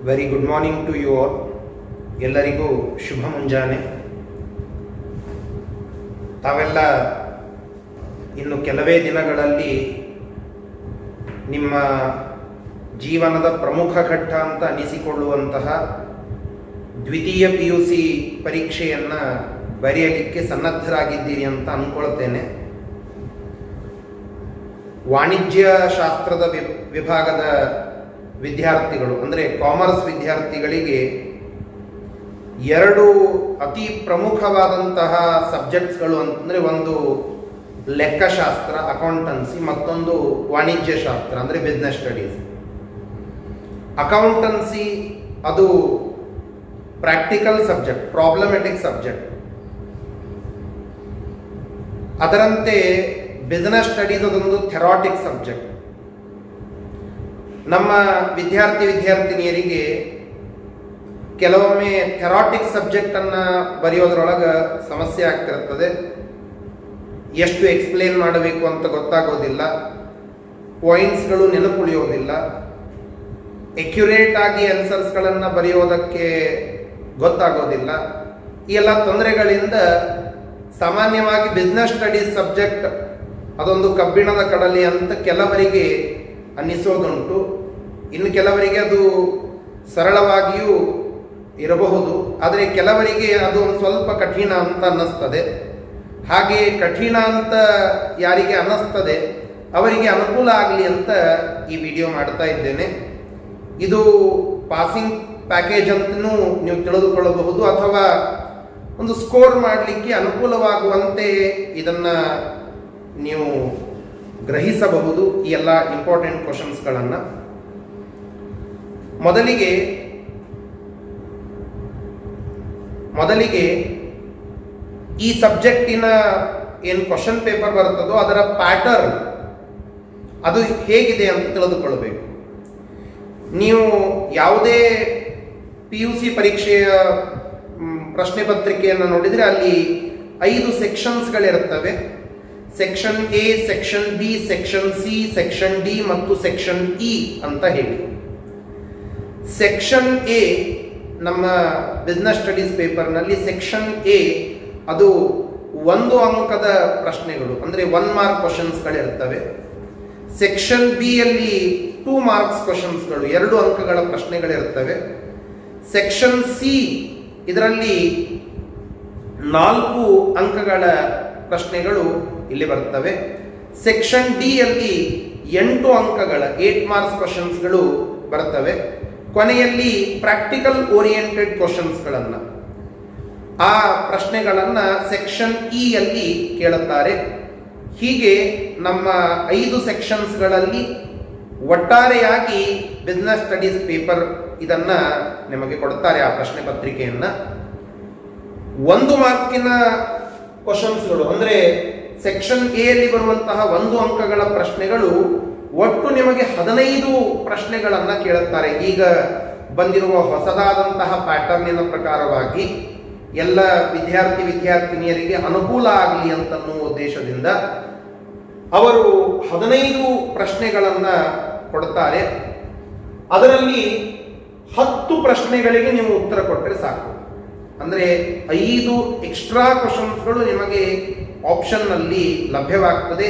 Very good morning to you all. ಎಲ್ಲರಿಗೂ ಶುಭ ಮುಂಜಾನೆ. ತಾವೆಲ್ಲ ಇನ್ನು ಕೆಲವೇ ದಿನಗಳಲ್ಲಿ ನಿಮ್ಮ ಜೀವನದ ಪ್ರಮುಖ ಘಟ್ಟ ಅಂತ ಅನಿಸಿಕೊಳ್ಳುವಂತಹ ದ್ವಿತೀಯ PUC ಪರೀಕ್ಷೆಯನ್ನು ಬರೆಯಲಿಕ್ಕೆ ಸನ್ನದ್ಧರಾಗಿದ್ದೀರಿ ಅಂತ ಅಂದ್ಕೊಳ್ತೇನೆ. ವಾಣಿಜ್ಯ ಶಾಸ್ತ್ರದ ವಿಭಾಗದ ವಿದ್ಯಾರ್ಥಿಗಳು ಅಂದರೆ ಕಾಮರ್ಸ್ ವಿದ್ಯಾರ್ಥಿಗಳಿಗೆ ಎರಡು ಅತಿ ಪ್ರಮುಖವಾದಂತಹ ಸಬ್ಜೆಕ್ಟ್ಸ್ಗಳು ಅಂತಂದರೆ ಒಂದು ಲೆಕ್ಕಶಾಸ್ತ್ರ ಅಕೌಂಟೆನ್ಸಿ, ಮತ್ತೊಂದು ವಾಣಿಜ್ಯ ಶಾಸ್ತ್ರ ಅಂದರೆ ಬಿಸ್ನೆಸ್ ಸ್ಟಡೀಸ್. ಅಕೌಂಟೆನ್ಸಿ ಅದು ಪ್ರಾಕ್ಟಿಕಲ್ ಸಬ್ಜೆಕ್ಟ್, ಪ್ರಾಬ್ಲಮೆಟಿಕ್ ಸಬ್ಜೆಕ್ಟ್. ಅದರಂತೆ ಬಿಸ್ನೆಸ್ ಸ್ಟಡೀಸ್ ಅದೊಂದು ಥೆರಾಟಿಕ್ ಸಬ್ಜೆಕ್ಟ್. ನಮ್ಮ ವಿದ್ಯಾರ್ಥಿನಿಯರಿಗೆ ಕೆಲವೊಮ್ಮೆ ಥೆರಾಟಿಕ್ ಸಬ್ಜೆಕ್ಟನ್ನು ಬರೆಯೋದ್ರೊಳಗೆ ಸಮಸ್ಯೆ ಆಗ್ತಿರ್ತದೆ. ಎಷ್ಟು ಎಕ್ಸ್ಪ್ಲೇನ್ ಮಾಡಬೇಕು ಅಂತ ಗೊತ್ತಾಗೋದಿಲ್ಲ, ಪಾಯಿಂಟ್ಸ್ಗಳು ನೆನಪುಳಿಯೋದಿಲ್ಲ, ಎಕ್ಯುರೇಟ್ ಆಗಿ ಆನ್ಸರ್ಸ್ಗಳನ್ನು ಬರೆಯೋದಕ್ಕೆ ಗೊತ್ತಾಗೋದಿಲ್ಲ. ಈ ಎಲ್ಲ ತೊಂದರೆಗಳಿಂದ ಸಾಮಾನ್ಯವಾಗಿ ಬಿಸ್ನೆಸ್ ಸ್ಟಡೀಸ್ ಸಬ್ಜೆಕ್ಟ್ ಅದೊಂದು ಕಬ್ಬಿಣದ ಕಡಲೆ ಅಂತ ಕೆಲವರಿಗೆ ಅನ್ನಿಸೋದುಂಟು. ಇನ್ನು ಕೆಲವರಿಗೆ ಅದು ಸರಳವಾಗಿಯೂ ಇರಬಹುದು, ಆದರೆ ಕೆಲವರಿಗೆ ಅದು ಒಂದು ಸ್ವಲ್ಪ ಕಠಿಣ ಅಂತ ಅನ್ನಿಸ್ತದೆ. ಹಾಗೆ ಕಠಿಣ ಅಂತ ಯಾರಿಗೆ ಅನ್ನಿಸ್ತದೆ ಅವರಿಗೆ ಅನುಕೂಲ ಆಗಲಿ ಅಂತ ಈ ವಿಡಿಯೋ ಮಾಡ್ತಾ ಇದ್ದೇನೆ. ಇದು ಪಾಸಿಂಗ್ ಪ್ಯಾಕೇಜ್ ಅಂತಲೂ ನೀವು ತಿಳಿದುಕೊಳ್ಳಬಹುದು, ಅಥವಾ ಒಂದು ಸ್ಕೋರ್ ಮಾಡಲಿಕ್ಕೆ ಅನುಕೂಲವಾಗುವಂತೆ ಇದನ್ನು ನೀವು ಗ್ರಹಿಸಬಹುದು. ಈ ಎಲ್ಲ ಇಂಪಾರ್ಟೆಂಟ್ ಕ್ವಶನ್ಸ್ಗಳನ್ನು ಮೊದಲಿಗೆ ಈ ಸಬ್ಜೆಕ್ಟಿನ ಏನು ಕ್ವಶನ್ ಪೇಪರ್ ಬರ್ತದೋ ಅದರ ಪ್ಯಾಟರ್ನ್ ಅದು ಹೇಗಿದೆ ಅಂತ ತಿಳಿದುಕೊಳ್ಳಬೇಕು. ನೀವು ಯಾವುದೇ PUC ಪರೀಕ್ಷೆಯ ಪ್ರಶ್ನೆ ಪತ್ರಿಕೆಯನ್ನು ನೋಡಿದರೆ ಅಲ್ಲಿ 5 ಸೆಕ್ಷನ್ಸ್ಗಳಿರುತ್ತವೆ. Section A, section B, section C, section D ಮತ್ತು ಸೆಕ್ಷನ್ E ಅಂತ ಹೇಳಿ. ಸೆಕ್ಷನ್ A ನಮ್ಮ ಬಿಸ್ನೆಸ್ ಸ್ಟಡೀಸ್ ಪೇಪರ್ನಲ್ಲಿ ಸೆಕ್ಷನ್ A ಅದು 1 ಅಂಕದ ಪ್ರಶ್ನೆಗಳು ಅಂದರೆ 1 ಮಾರ್ಕ್ ಕ್ವಶನ್ಸ್ಗಳಿರ್ತವೆ. ಸೆಕ್ಷನ್ B ಯಲ್ಲಿ 2 ಮಾರ್ಕ್ಸ್ ಕ್ವಶನ್ಸ್ಗಳು 2 ಅಂಕಗಳ ಪ್ರಶ್ನೆಗಳಿರ್ತವೆ. ಸೆಕ್ಷನ್ C ಇದರಲ್ಲಿ 4 ಅಂಕಗಳ ಪ್ರಶ್ನೆಗಳು ಇಲ್ಲಿ ಬರ್ತವೆ. ಸೆಕ್ಷನ್ D ಯಲ್ಲಿ 8 ಅಂಕಗಳ 8 ಮಾರ್ಕ್ಸ್ ಕ್ವಶನ್ಸ್ಗಳು ಬರ್ತವೆ. ಕೊನೆಯಲ್ಲಿ ಪ್ರಾಕ್ಟಿಕಲ್ ಓರಿಯೆಂಟೆಡ್ ಕ್ವಶನ್ಸ್ಗಳನ್ನು ಆ ಪ್ರಶ್ನೆಗಳನ್ನು ಸೆಕ್ಷನ್ E ಯಲ್ಲಿ ಕೇಳುತ್ತಾರೆ. ಹೀಗೆ ನಮ್ಮ 5 ಸೆಕ್ಷನ್ಸ್ಗಳಲ್ಲಿ ಒಟ್ಟಾರೆಯಾಗಿ ಬಿಸ್ನೆಸ್ ಸ್ಟಡೀಸ್ ಪೇಪರ್ ಇದನ್ನು ನಿಮಗೆ ಕೊಡುತ್ತಾರೆ. ಆ ಪ್ರಶ್ನೆ ಪತ್ರಿಕೆಯನ್ನು 1 ಮಾರ್ಕಿನ ಕ್ವಶನ್ಸ್ಗಳು ಅಂದರೆ ಸೆಕ್ಷನ್ A ಯಲ್ಲಿ ಬರುವಂತಹ 1 ಅಂಕಗಳ ಪ್ರಶ್ನೆಗಳು ಒಟ್ಟು ನಿಮಗೆ 15 ಪ್ರಶ್ನೆಗಳನ್ನು ಕೇಳುತ್ತಾರೆ. ಈಗ ಬಂದಿರುವ ಹೊಸದಾದಂತಹ ಪ್ಯಾಟರ್ನಿನ ಪ್ರಕಾರವಾಗಿ ಎಲ್ಲ ವಿದ್ಯಾರ್ಥಿನಿಯರಿಗೆ ಅನುಕೂಲ ಆಗಲಿ ಅಂತನ್ನುವ ಉದ್ದೇಶದಿಂದ ಅವರು 15 ಪ್ರಶ್ನೆಗಳನ್ನು ಕೊಡ್ತಾರೆ. ಅದರಲ್ಲಿ 10 ಪ್ರಶ್ನೆಗಳಿಗೆ ನೀವು ಉತ್ತರ ಕೊಟ್ಟರೆ ಸಾಕು. ಅಂದರೆ 5 ಎಕ್ಸ್ಟ್ರಾ ಕ್ವಶನ್ಸ್ಗಳು ನಿಮಗೆ ಆಪ್ಷನ್ನಲ್ಲಿ ಲಭ್ಯವಾಗ್ತದೆ.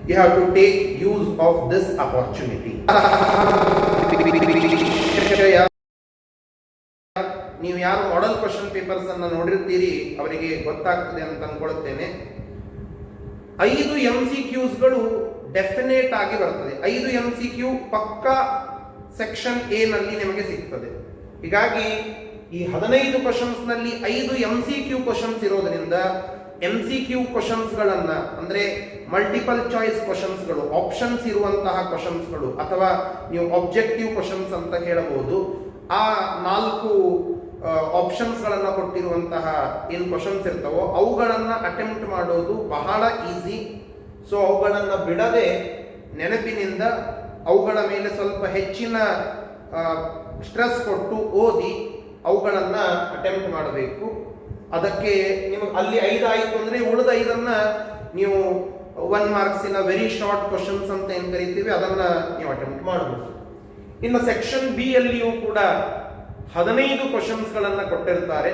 You have to take use of this opportunity. ನೀವು ಯಾರು ಮಾಡೆಲ್ ಕ್ವಶನ್ ಪೇಪರ್ಸ್ ಅನ್ನು ನೋಡಿರ್ತೀರಿ ಅವರಿಗೆ ಗೊತ್ತಾಗ್ತದೆ ಅಂತ ಅನ್ಕೊಳ್ತೇನೆ. 5 MCQsಗಳು ಡೆಫಿನೇಟ್ ಆಗಿ ಬರ್ತದೆ. 5 MCQ ಪಕ್ಕಾ ಸೆಕ್ಷನ್ A ನಲ್ಲಿ ನಿಮಗೆ ಸಿಗ್ತದೆ. ಹೀಗಾಗಿ ಈ 15 ಕ್ವಶನ್ಸ್ನಲ್ಲಿ 5 MCQ ಕ್ವಶನ್ಸ್ ಇರೋದ್ರಿಂದ MCQ ಕ್ವಶನ್ಸ್ಗಳನ್ನು ಅಂದರೆ ಮಲ್ಟಿಪಲ್ ಚಾಯ್ಸ್ ಕ್ವಶನ್ಸ್ಗಳು, ಆಪ್ಷನ್ಸ್ ಇರುವಂತಹ ಕ್ವಶನ್ಸ್ಗಳು ಅಥವಾ ನೀವು ಆಬ್ಜೆಕ್ಟಿವ್ ಕ್ವಶನ್ಸ್ ಅಂತ ಹೇಳಬಹುದು, ಆ 4 ಆಪ್ಷನ್ಸ್ಗಳನ್ನು ಕೊಟ್ಟಿರುವಂತಹ ಏನು ಕ್ವಶನ್ಸ್ ಇರ್ತವೋ ಅವುಗಳನ್ನು ಅಟೆಂಪ್ಟ್ ಮಾಡೋದು ಬಹಳ ಈಸಿ. ಸೊ ಅವುಗಳನ್ನು ಬಿಡದೆ ನೆನಪಿನಿಂದ ಅವುಗಳ ಮೇಲೆ ಸ್ವಲ್ಪ ಹೆಚ್ಚಿನ ಸ್ಟ್ರೆಸ್ ಕೊಟ್ಟು ಓದಿ ಅವುಗಳನ್ನು ಅಟೆಂಪ್ಟ್ ಮಾಡಬೇಕು. ಅದಕ್ಕೆ ನಿಮಗೆ ಅಲ್ಲಿ 5 ಆಯಿತು ಅಂದರೆ ಉಳಿದ 5 ನೀವು 1 ಮಾರ್ಕ್ಸಿನ ವೆರಿ ಶಾರ್ಟ್ ಕ್ವಶನ್ಸ್ ಅಂತ ಏನು ಕರಿತೀವಿ ಅದನ್ನು ನೀವು ಅಟೆಂಪ್ಟ್ ಮಾಡಬಹುದು. ಇನ್ನು ಸೆಕ್ಷನ್ B ಯಲ್ಲಿಯೂ ಕೂಡ 15 ಕ್ವಶನ್ಸ್ಗಳನ್ನು ಕೊಟ್ಟಿರ್ತಾರೆ.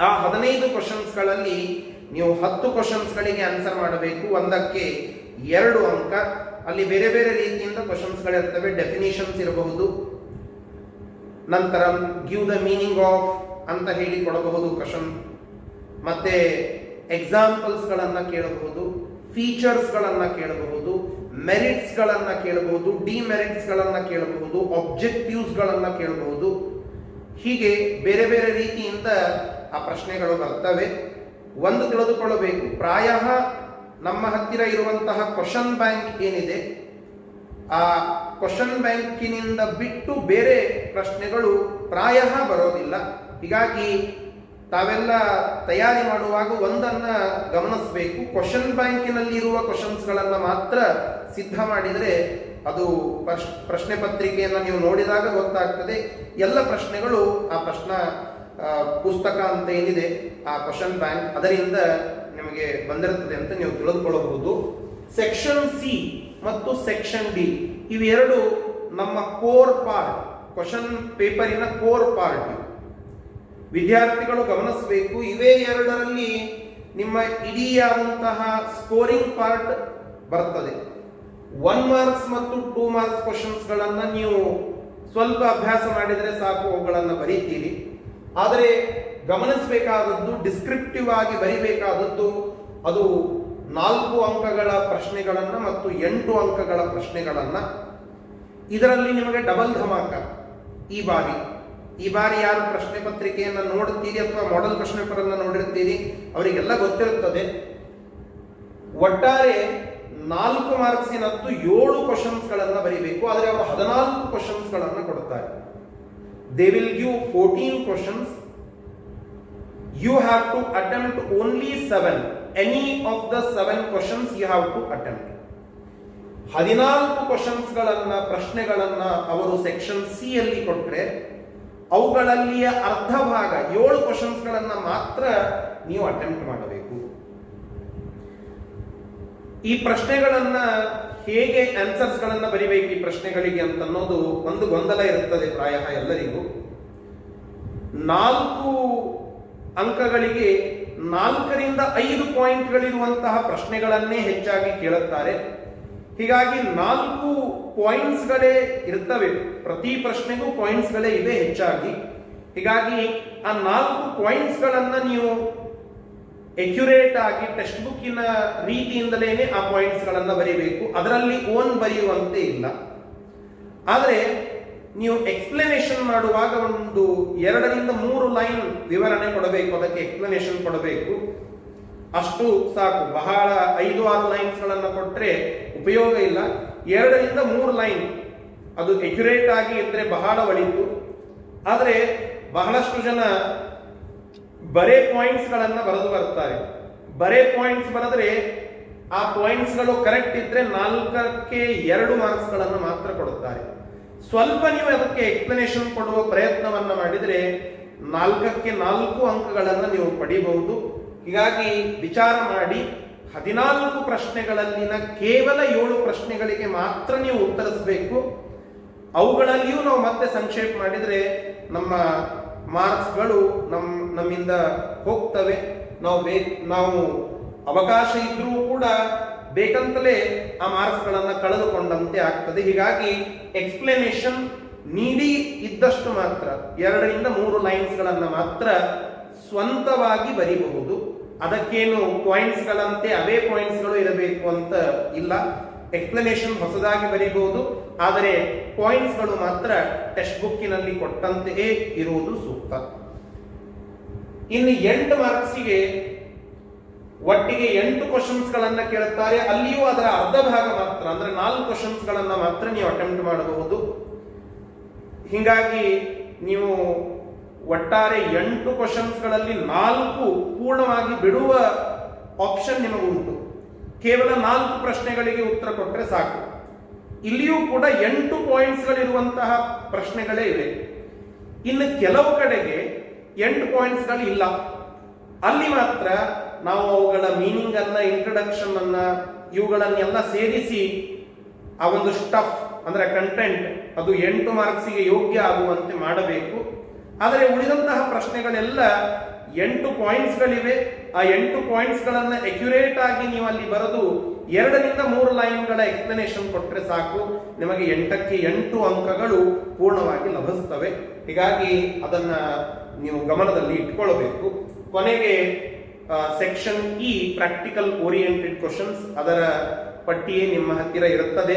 ಆ 15 ಕ್ವಶನ್ಸ್ಗಳಲ್ಲಿ ನೀವು 10 ಕ್ವಶನ್ಸ್ಗಳಿಗೆ ಆನ್ಸರ್ ಮಾಡಬೇಕು. ಒಂದಕ್ಕೆ 2 ಅಂಕ. ಅಲ್ಲಿ ಬೇರೆ ಬೇರೆ ರೀತಿಯಿಂದ ಕ್ವಶನ್ಸ್ಗಳಿರ್ತವೆ. ಡೆಫಿನಿಷನ್ಸ್ ಇರಬಹುದು, ನಂತರ ಗಿವ್ ದ ಮೀನಿಂಗ್ ಆಫ್ ಅಂತ ಹೇಳಿ ಕೊಡಬಹುದು ಕ್ವಶನ್, ಮತ್ತೆ ಎಕ್ಸಾಂಪಲ್ಸ್ಗಳನ್ನು ಕೇಳಬಹುದು, ಫೀಚರ್ಸ್ಗಳನ್ನು ಕೇಳಬಹುದು, ಮೆರಿಟ್ಸ್ಗಳನ್ನು ಕೇಳಬಹುದು, ಡಿಮೆರಿಟ್ಸ್ಗಳನ್ನು ಕೇಳಬಹುದು, ಆಬ್ಜೆಕ್ಟಿವ್ಸ್ಗಳನ್ನು ಕೇಳಬಹುದು. ಹೀಗೆ ಬೇರೆ ಬೇರೆ ರೀತಿಯಿಂದ ಆ ಪ್ರಶ್ನೆಗಳು ಬರ್ತವೆ. ಒಂದು ತಿಳಿದುಕೊಳ್ಳಬೇಕು, ಪ್ರಾಯ ನಮ್ಮ ಹತ್ತಿರ ಇರುವಂತಹ ಕ್ವಶನ್ ಬ್ಯಾಂಕ್ ಏನಿದೆ, ಆ ಕ್ವಶನ್ ಬ್ಯಾಂಕಿನಿಂದ ಬಿಟ್ಟು ಬೇರೆ ಪ್ರಶ್ನೆಗಳು ಪ್ರಾಯ ಬರೋದಿಲ್ಲ. ಹೀಗಾಗಿ ತಾವೆಲ್ಲ ತಯಾರಿ ಮಾಡುವಾಗ ಒಂದನ್ನ ಗಮನಿಸಬೇಕು, ಕ್ವಶನ್ ಬ್ಯಾಂಕಿನಲ್ಲಿರುವ ಕ್ವಶನ್ಸ್ಗಳನ್ನು ಮಾತ್ರ ಸಿದ್ಧ ಮಾಡಿದರೆ ಅದು ಪ್ರಶ್ನೆ ಪತ್ರಿಕೆಯನ್ನು ನೀವು ನೋಡಿದಾಗ ಗೊತ್ತಾಗ್ತದೆ ಎಲ್ಲ ಪ್ರಶ್ನೆಗಳು ಆ ಪ್ರಶ್ನಾ ಪುಸ್ತಕ ಅಂತ ಏನಿದೆ ಆ ಕ್ವಶನ್ ಬ್ಯಾಂಕ್ ಅದರಿಂದ ನಿಮಗೆ ಬಂದಿರುತ್ತದೆ ಅಂತ ನೀವು ತಿಳಿದುಕೊಳ್ಳಬಹುದು. ಸೆಕ್ಷನ್ ಸಿ ಮತ್ತು ಸೆಕ್ಷನ್ ಡಿ ಇವೆರಡು ನಮ್ಮ ಕೋರ್ ಪಾರ್ಟ್, ಕ್ವಶನ್ ಪೇಪರಿನ ಕೋರ್ ಪಾರ್ಟ್. ವಿದ್ಯಾರ್ಥಿಗಳು ಗಮನಿಸಬೇಕು, ಇವೇ ಎರಡರಲ್ಲಿ ನಿಮ್ಮ ಇಡೀಯಾದಂತಹ ಸ್ಕೋರಿಂಗ್ ಪಾರ್ಟ್ ಬರ್ತದೆ. 1 ಮಾರ್ಕ್ಸ್ ಮತ್ತು 2 ಮಾರ್ಕ್ಸ್ ಕ್ವಶನ್ಸ್ಗಳನ್ನು ನೀವು ಸ್ವಲ್ಪ ಅಭ್ಯಾಸ ಮಾಡಿದರೆ ಸಾಕು, ಅವುಗಳನ್ನು ಬರೀತೀರಿ. ಆದರೆ ಗಮನಿಸಬೇಕಾದದ್ದು, ಡಿಸ್ಕ್ರಿಪ್ಟಿವ್ ಆಗಿ ಬರಿಬೇಕಾದದ್ದು ಅದು 4 ಅಂಕಗಳ ಪ್ರಶ್ನೆಗಳನ್ನು ಮತ್ತು 8 ಅಂಕಗಳ ಪ್ರಶ್ನೆಗಳನ್ನು. ಇದರಲ್ಲಿ ನಿಮಗೆ ಡಬಲ್ ಧಮಾಕ. ಈ ಬಾರಿ ಯಾರು ಪ್ರಶ್ನೆ ಪತ್ರಿಕೆಯನ್ನು ನೋಡುತ್ತೀರಿ ಅಥವಾ ಮಾಡೆಲ್ ಪ್ರಶ್ನೆ ಪೇಪರನ್ನು ನೋಡಿರ್ತೀರಿ ಅವರಿಗೆಲ್ಲ ಗೊತ್ತಿರುತ್ತದೆ, ಒಟ್ಟಾರೆ 4 ಮಾರ್ಕ್ಸಿನದ್ದು 7 ಕ್ವಶನ್ಸ್ಗಳನ್ನು ಬರೀಬೇಕು. ಆದರೆ ಅವರು 14 ಕ್ವಶನ್ಸ್ಗಳನ್ನು ಕೊಡ್ತಾರೆ. They will give 14 questions. You have to attempt only 7. Any of the 7 questions you have to attempt. 14 ಕ್ವಶನ್ಸ್ಗಳನ್ನ ಪ್ರಶ್ನೆಗಳನ್ನ ಅವರು ಸೆಕ್ಷನ್ ಸಿ ಅಲ್ಲಿ ಕೊಟ್ಟರೆ ಅವುಗಳಲ್ಲಿಯ ಅರ್ಧ ಭಾಗ 7 ಕ್ವಶನ್ಸ್ಗಳನ್ನ ಮಾತ್ರ ನೀವು ಅಟೆಂಪ್ಟ್ ಮಾಡಬೇಕು. ಈ ಪ್ರಶ್ನೆಗಳನ್ನ ಹೇಗೆ ಆನ್ಸರ್ಸ್ಗಳನ್ನ ಬರಿಬೇಕು ಈ ಪ್ರಶ್ನೆಗಳಿಗೆ ಅಂತ ಅನ್ನೋದು ಒಂದು ಗೊಂದಲ ಇರುತ್ತದೆ ಪ್ರಾಯ ಎಲ್ಲರಿಗೂ. 4 ಅಂಕಗಳಿಗೆ 4 ರಿಂದ 5 ಪಾಯಿಂಟ್ಗಳಿರುವಂತಹ ಪ್ರಶ್ನೆಗಳನ್ನೇ ಹೆಚ್ಚಾಗಿ ಕೇಳುತ್ತಾರೆ. ಹೀಗಾಗಿ 4 ಪಾಯಿಂಟ್ಸ್ಗಳೇ ಇರ್ತವೆ, ಪ್ರತಿ ಪ್ರಶ್ನೆಗೂ ಪಾಯಿಂಟ್ಸ್ಗಳೇ ಇವೆ ಹೆಚ್ಚಾಗಿ. ಹೀಗಾಗಿ ಆ 4 ಪಾಯಿಂಟ್ಸ್ಗಳನ್ನ ನೀವು ಎಕ್ಯುರೇಟ್ ಆಗಿ ಟೆಕ್ಸ್ಟ್ ಬುಕ್ಕಿನ ರೀತಿಯಿಂದಲೇ ಆ ಪಾಯಿಂಟ್ಸ್ಗಳನ್ನು ಬರೀಬೇಕು. ಅದರಲ್ಲಿ ಓನ್ ಬರೆಯುವಂತೆ ಇಲ್ಲ. ಆದರೆ ನೀವು ಎಕ್ಸ್ಪ್ಲನೇಷನ್ ಮಾಡುವಾಗ ಒಂದು 2 ರಿಂದ 3 ಲೈನ್ ವಿವರಣೆ ಕೊಡಬೇಕು, ಅದಕ್ಕೆ ಎಕ್ಸ್ಪ್ಲನೇಷನ್ ಕೊಡಬೇಕು. ಅಷ್ಟು ಸಾಕು. ಬಹಳ 5-6 ಲೈನ್ಸ್ಗಳನ್ನು ಕೊಟ್ಟರೆ ಉಪಯೋಗ ಇಲ್ಲ. 2 ರಿಂದ 3 ಲೈನ್ ಅದು ಎಕ್ಯುರೇಟ್ ಆಗಿ ಇದ್ರೆ ಬಹಳ ಒಳಿತು. ಆದರೆ ಬಹಳಷ್ಟು ಜನ ಬರೇ ಪಾಯಿಂಟ್ಸ್ಗಳನ್ನ ಬರೆದು ಬರ್ತಾರೆ. ಬರೇ ಪಾಯಿಂಟ್ಸ್ ಬರೆದ್ರೆ ಆ ಪಾಯಿಂಟ್ಸ್ಗಳು ಕರೆಕ್ಟ್ ಇದ್ರೆ 4ಕ್ಕೆ 2 ಮಾರ್ಕ್ಸ್ಗಳನ್ನು ಮಾತ್ರ ಕೊಡುತ್ತಾರೆ. ಸ್ವಲ್ಪ ನೀವು ಅದಕ್ಕೆ ಎಕ್ಸ್ಪ್ಲನೇಷನ್ ಕೊಡುವ ಪ್ರಯತ್ನವನ್ನ ಮಾಡಿದರೆ 4ಕ್ಕೆ 4 ಅಂಕಗಳನ್ನು ನೀವು ಪಡಿಬಹುದು. ಹೀಗಾಗಿ ವಿಚಾರ ಮಾಡಿ 14 ಪ್ರಶ್ನೆಗಳಲ್ಲಿನ ಕೇವಲ 7 ಪ್ರಶ್ನೆಗಳಿಗೆ ಮಾತ್ರ ನೀವು ಉತ್ತರಿಸಬೇಕು. ಅವುಗಳಲ್ಲಿಯೂ ನಾವು ಮತ್ತೆ ಸಂಕ್ಷೇಪ ಮಾಡಿದರೆ ನಮ್ಮ ಮಾರ್ಕ್ಸ್ಗಳು ನಮ್ಮಿಂದ ಹೋಗ್ತವೆ. ನಾವು ಅವಕಾಶ ಇದ್ರೂ ಕೂಡ ಬೇಕಂತಲೇ ಆ ಮಾರ್ಕ್ಸ್ಗಳನ್ನು ಕಳೆದುಕೊಂಡಂತೆ ಆಗ್ತದೆ. ಹೀಗಾಗಿ ಎಕ್ಸ್ಪ್ಲನೇಷನ್ ನೀಡಿ ಇದ್ದಷ್ಟು ಮಾತ್ರ 2 ರಿಂದ 3 ಲೈನ್ಸ್ಗಳನ್ನು ಮಾತ್ರ ಸ್ವಂತವಾಗಿ ಬರೀಬಹುದು. ಅದಕ್ಕೇನು ಪಾಯಿಂಟ್ಸ್ಗಳಂತೆ ಅವೇ ಪಾಯಿಂಟ್ಸ್ಗಳು ಇರಬೇಕು ಅಂತ ಇಲ್ಲ. ಎಕ್ಸ್ಪ್ಲನೇಷನ್ ಹೊಸದಾಗಿ ಬರೀಬಹುದು, ಆದರೆ ಪಾಯಿಂಟ್ಸ್ಗಳು ಮಾತ್ರ ಟೆಕ್ಸ್ಟ್ ಬುಕ್ಕಿನಲ್ಲಿ ಕೊಟ್ಟಂತೆಯೇ ಇರುವುದು ಸೂಕ್ತ. ಇನ್ನು 8 ಮಾರ್ಕ್ಸಿಗೆ ಒಟ್ಟಿಗೆ 8 ಕ್ವಶನ್ಸ್ಗಳನ್ನ ಕೇಳುತ್ತಾರೆ. ಅಲ್ಲಿಯೂ ಅದರ ಅರ್ಧ ಭಾಗ ಮಾತ್ರ, ಅಂದ್ರೆ 4 ಕ್ವಶನ್ಸ್ಗಳನ್ನ ಮಾತ್ರ ನೀವು ಅಟೆಂಪ್ಟ್ ಮಾಡಬಹುದು. ಹೀಗಾಗಿ ನೀವು ಒಟ್ಟಾರೆ 8 ಕ್ವಶನ್ಸ್ಗಳಲ್ಲಿ 4 ಪೂರ್ಣವಾಗಿ ಬಿಡುವ ಆಪ್ಷನ್ ನಿಮಗುಂಟು. ಕೇವಲ 4 ಪ್ರಶ್ನೆಗಳಿಗೆ ಉತ್ತರ ಕೊಟ್ಟರೆ ಸಾಕು. ಇಲ್ಲಿಯೂ ಕೂಡ 8 ಪಾಯಿಂಟ್ಸ್ಗಳಿರುವಂತಹ ಪ್ರಶ್ನೆಗಳೇ ಇವೆ. ಇನ್ನು ಕೆಲವು ಕಡೆಗೆ 8 ಪಾಯಿಂಟ್ಸ್ಗಳು ಇಲ್ಲ. ಅಲ್ಲಿ ಮಾತ್ರ ನಾವು ಅವುಗಳ ಮೀನಿಂಗ್ ಅನ್ನ, ಇಂಟ್ರಡಕ್ಷನ್ ಅನ್ನ, ಇವುಗಳನ್ನೆಲ್ಲ ಸೇರಿಸಿ ಆ ಒಂದು ಸ್ಟಫ್ ಅಂದ್ರೆ ಕಂಟೆಂಟ್ ಅದು 8 ಮಾರ್ಕ್ಸಿಗೆ ಯೋಗ್ಯ ಆಗುವಂತೆ ಮಾಡಬೇಕು. ಆದರೆ ಉಳಿದಂತಹ ಪ್ರಶ್ನೆಗಳೆಲ್ಲ 8 ಪಾಯಿಂಟ್ಸ್ಗಳಿವೆ. ಆ 8 ಪಾಯಿಂಟ್ಸ್ಗಳನ್ನು ಅಕ್ಯುರೇಟ್ ಆಗಿ ನೀವು ಅಲ್ಲಿ ಬರೆದು 2-3 ಲೈನ್ಗಳ ಎಕ್ಸ್ಪ್ಲನೇಷನ್ ಕೊಟ್ಟರೆ ಸಾಕು, ನಿಮಗೆ 8ಕ್ಕೆ 8 ಅಂಕಗಳು ಪೂರ್ಣವಾಗಿ ಲಭಿಸ್ತವೆ. ಹೀಗಾಗಿ ಅದನ್ನ ನೀವು ಗಮನದಲ್ಲಿ ಇಟ್ಕೊಳ್ಳಬೇಕು. ಕೊನೆಗೆ section E practical oriented questions, ಅದರ ಪಟ್ಟಿಯೇ ನಿಮ್ಮ ಹತ್ತಿರ ಇರುತ್ತದೆ.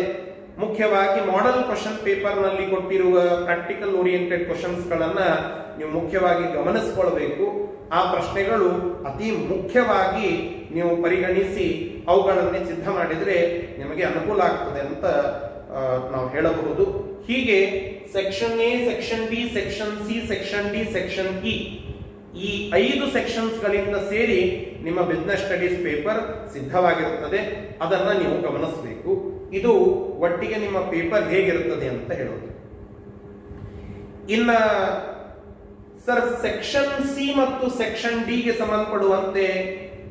ಮುಖ್ಯವಾಗಿ ಮಾಡೆಲ್ ಕ್ವಶನ್ ಪೇಪರ್ ನಲ್ಲಿ ಕೊಟ್ಟಿರುವ ಪ್ರಾಕ್ಟಿಕಲ್ ಓರಿಯೆಂಟೆಡ್ ಕ್ವಶನ್ಸ್ ಗಳನ್ನ ನೀವು ಮುಖ್ಯವಾಗಿ ಗಮನಿಸಿಕೊಳ್ಳಬೇಕು. ಆ ಪ್ರಶ್ನೆಗಳು ಅತಿ ಮುಖ್ಯವಾಗಿ ನೀವು ಪರಿಗಣಿಸಿ ಅವುಗಳನ್ನೇ ಸಿದ್ಧ ಮಾಡಿದರೆ ನಿಮಗೆ ಅನುಕೂಲ ಆಗ್ತದೆ ಅಂತ ನಾವು ಹೇಳಬಹುದು. ಹೀಗೆ section A, section B, section C, section D, section E, ಈ 5 ಸೆಕ್ಷನ್ಸ್ ಗಳಿಂದ ಸೇರಿ ನಿಮ್ಮ ಬಿಸ್ನೆಸ್ ಸ್ಟಡೀಸ್ ಪೇಪರ್ ಸಿದ್ಧವಾಗಿರುತ್ತದೆ. ಅದನ್ನ ನೀವು ಗಮನಿಸಬೇಕು. ಇದು ಒಟ್ಟಿಗೆ ನಿಮ್ಮ ಪೇಪರ್ ಹೇಗಿರುತ್ತದೆ ಅಂತ ಹೇಳೋದು. ಇನ್ನ ಸರ್, ಸೆಕ್ಷನ್ ಸಿ ಮತ್ತು ಸೆಕ್ಷನ್ ಡಿ ಗೆ ಸಂಬಂಧಪಡುವಂತೆ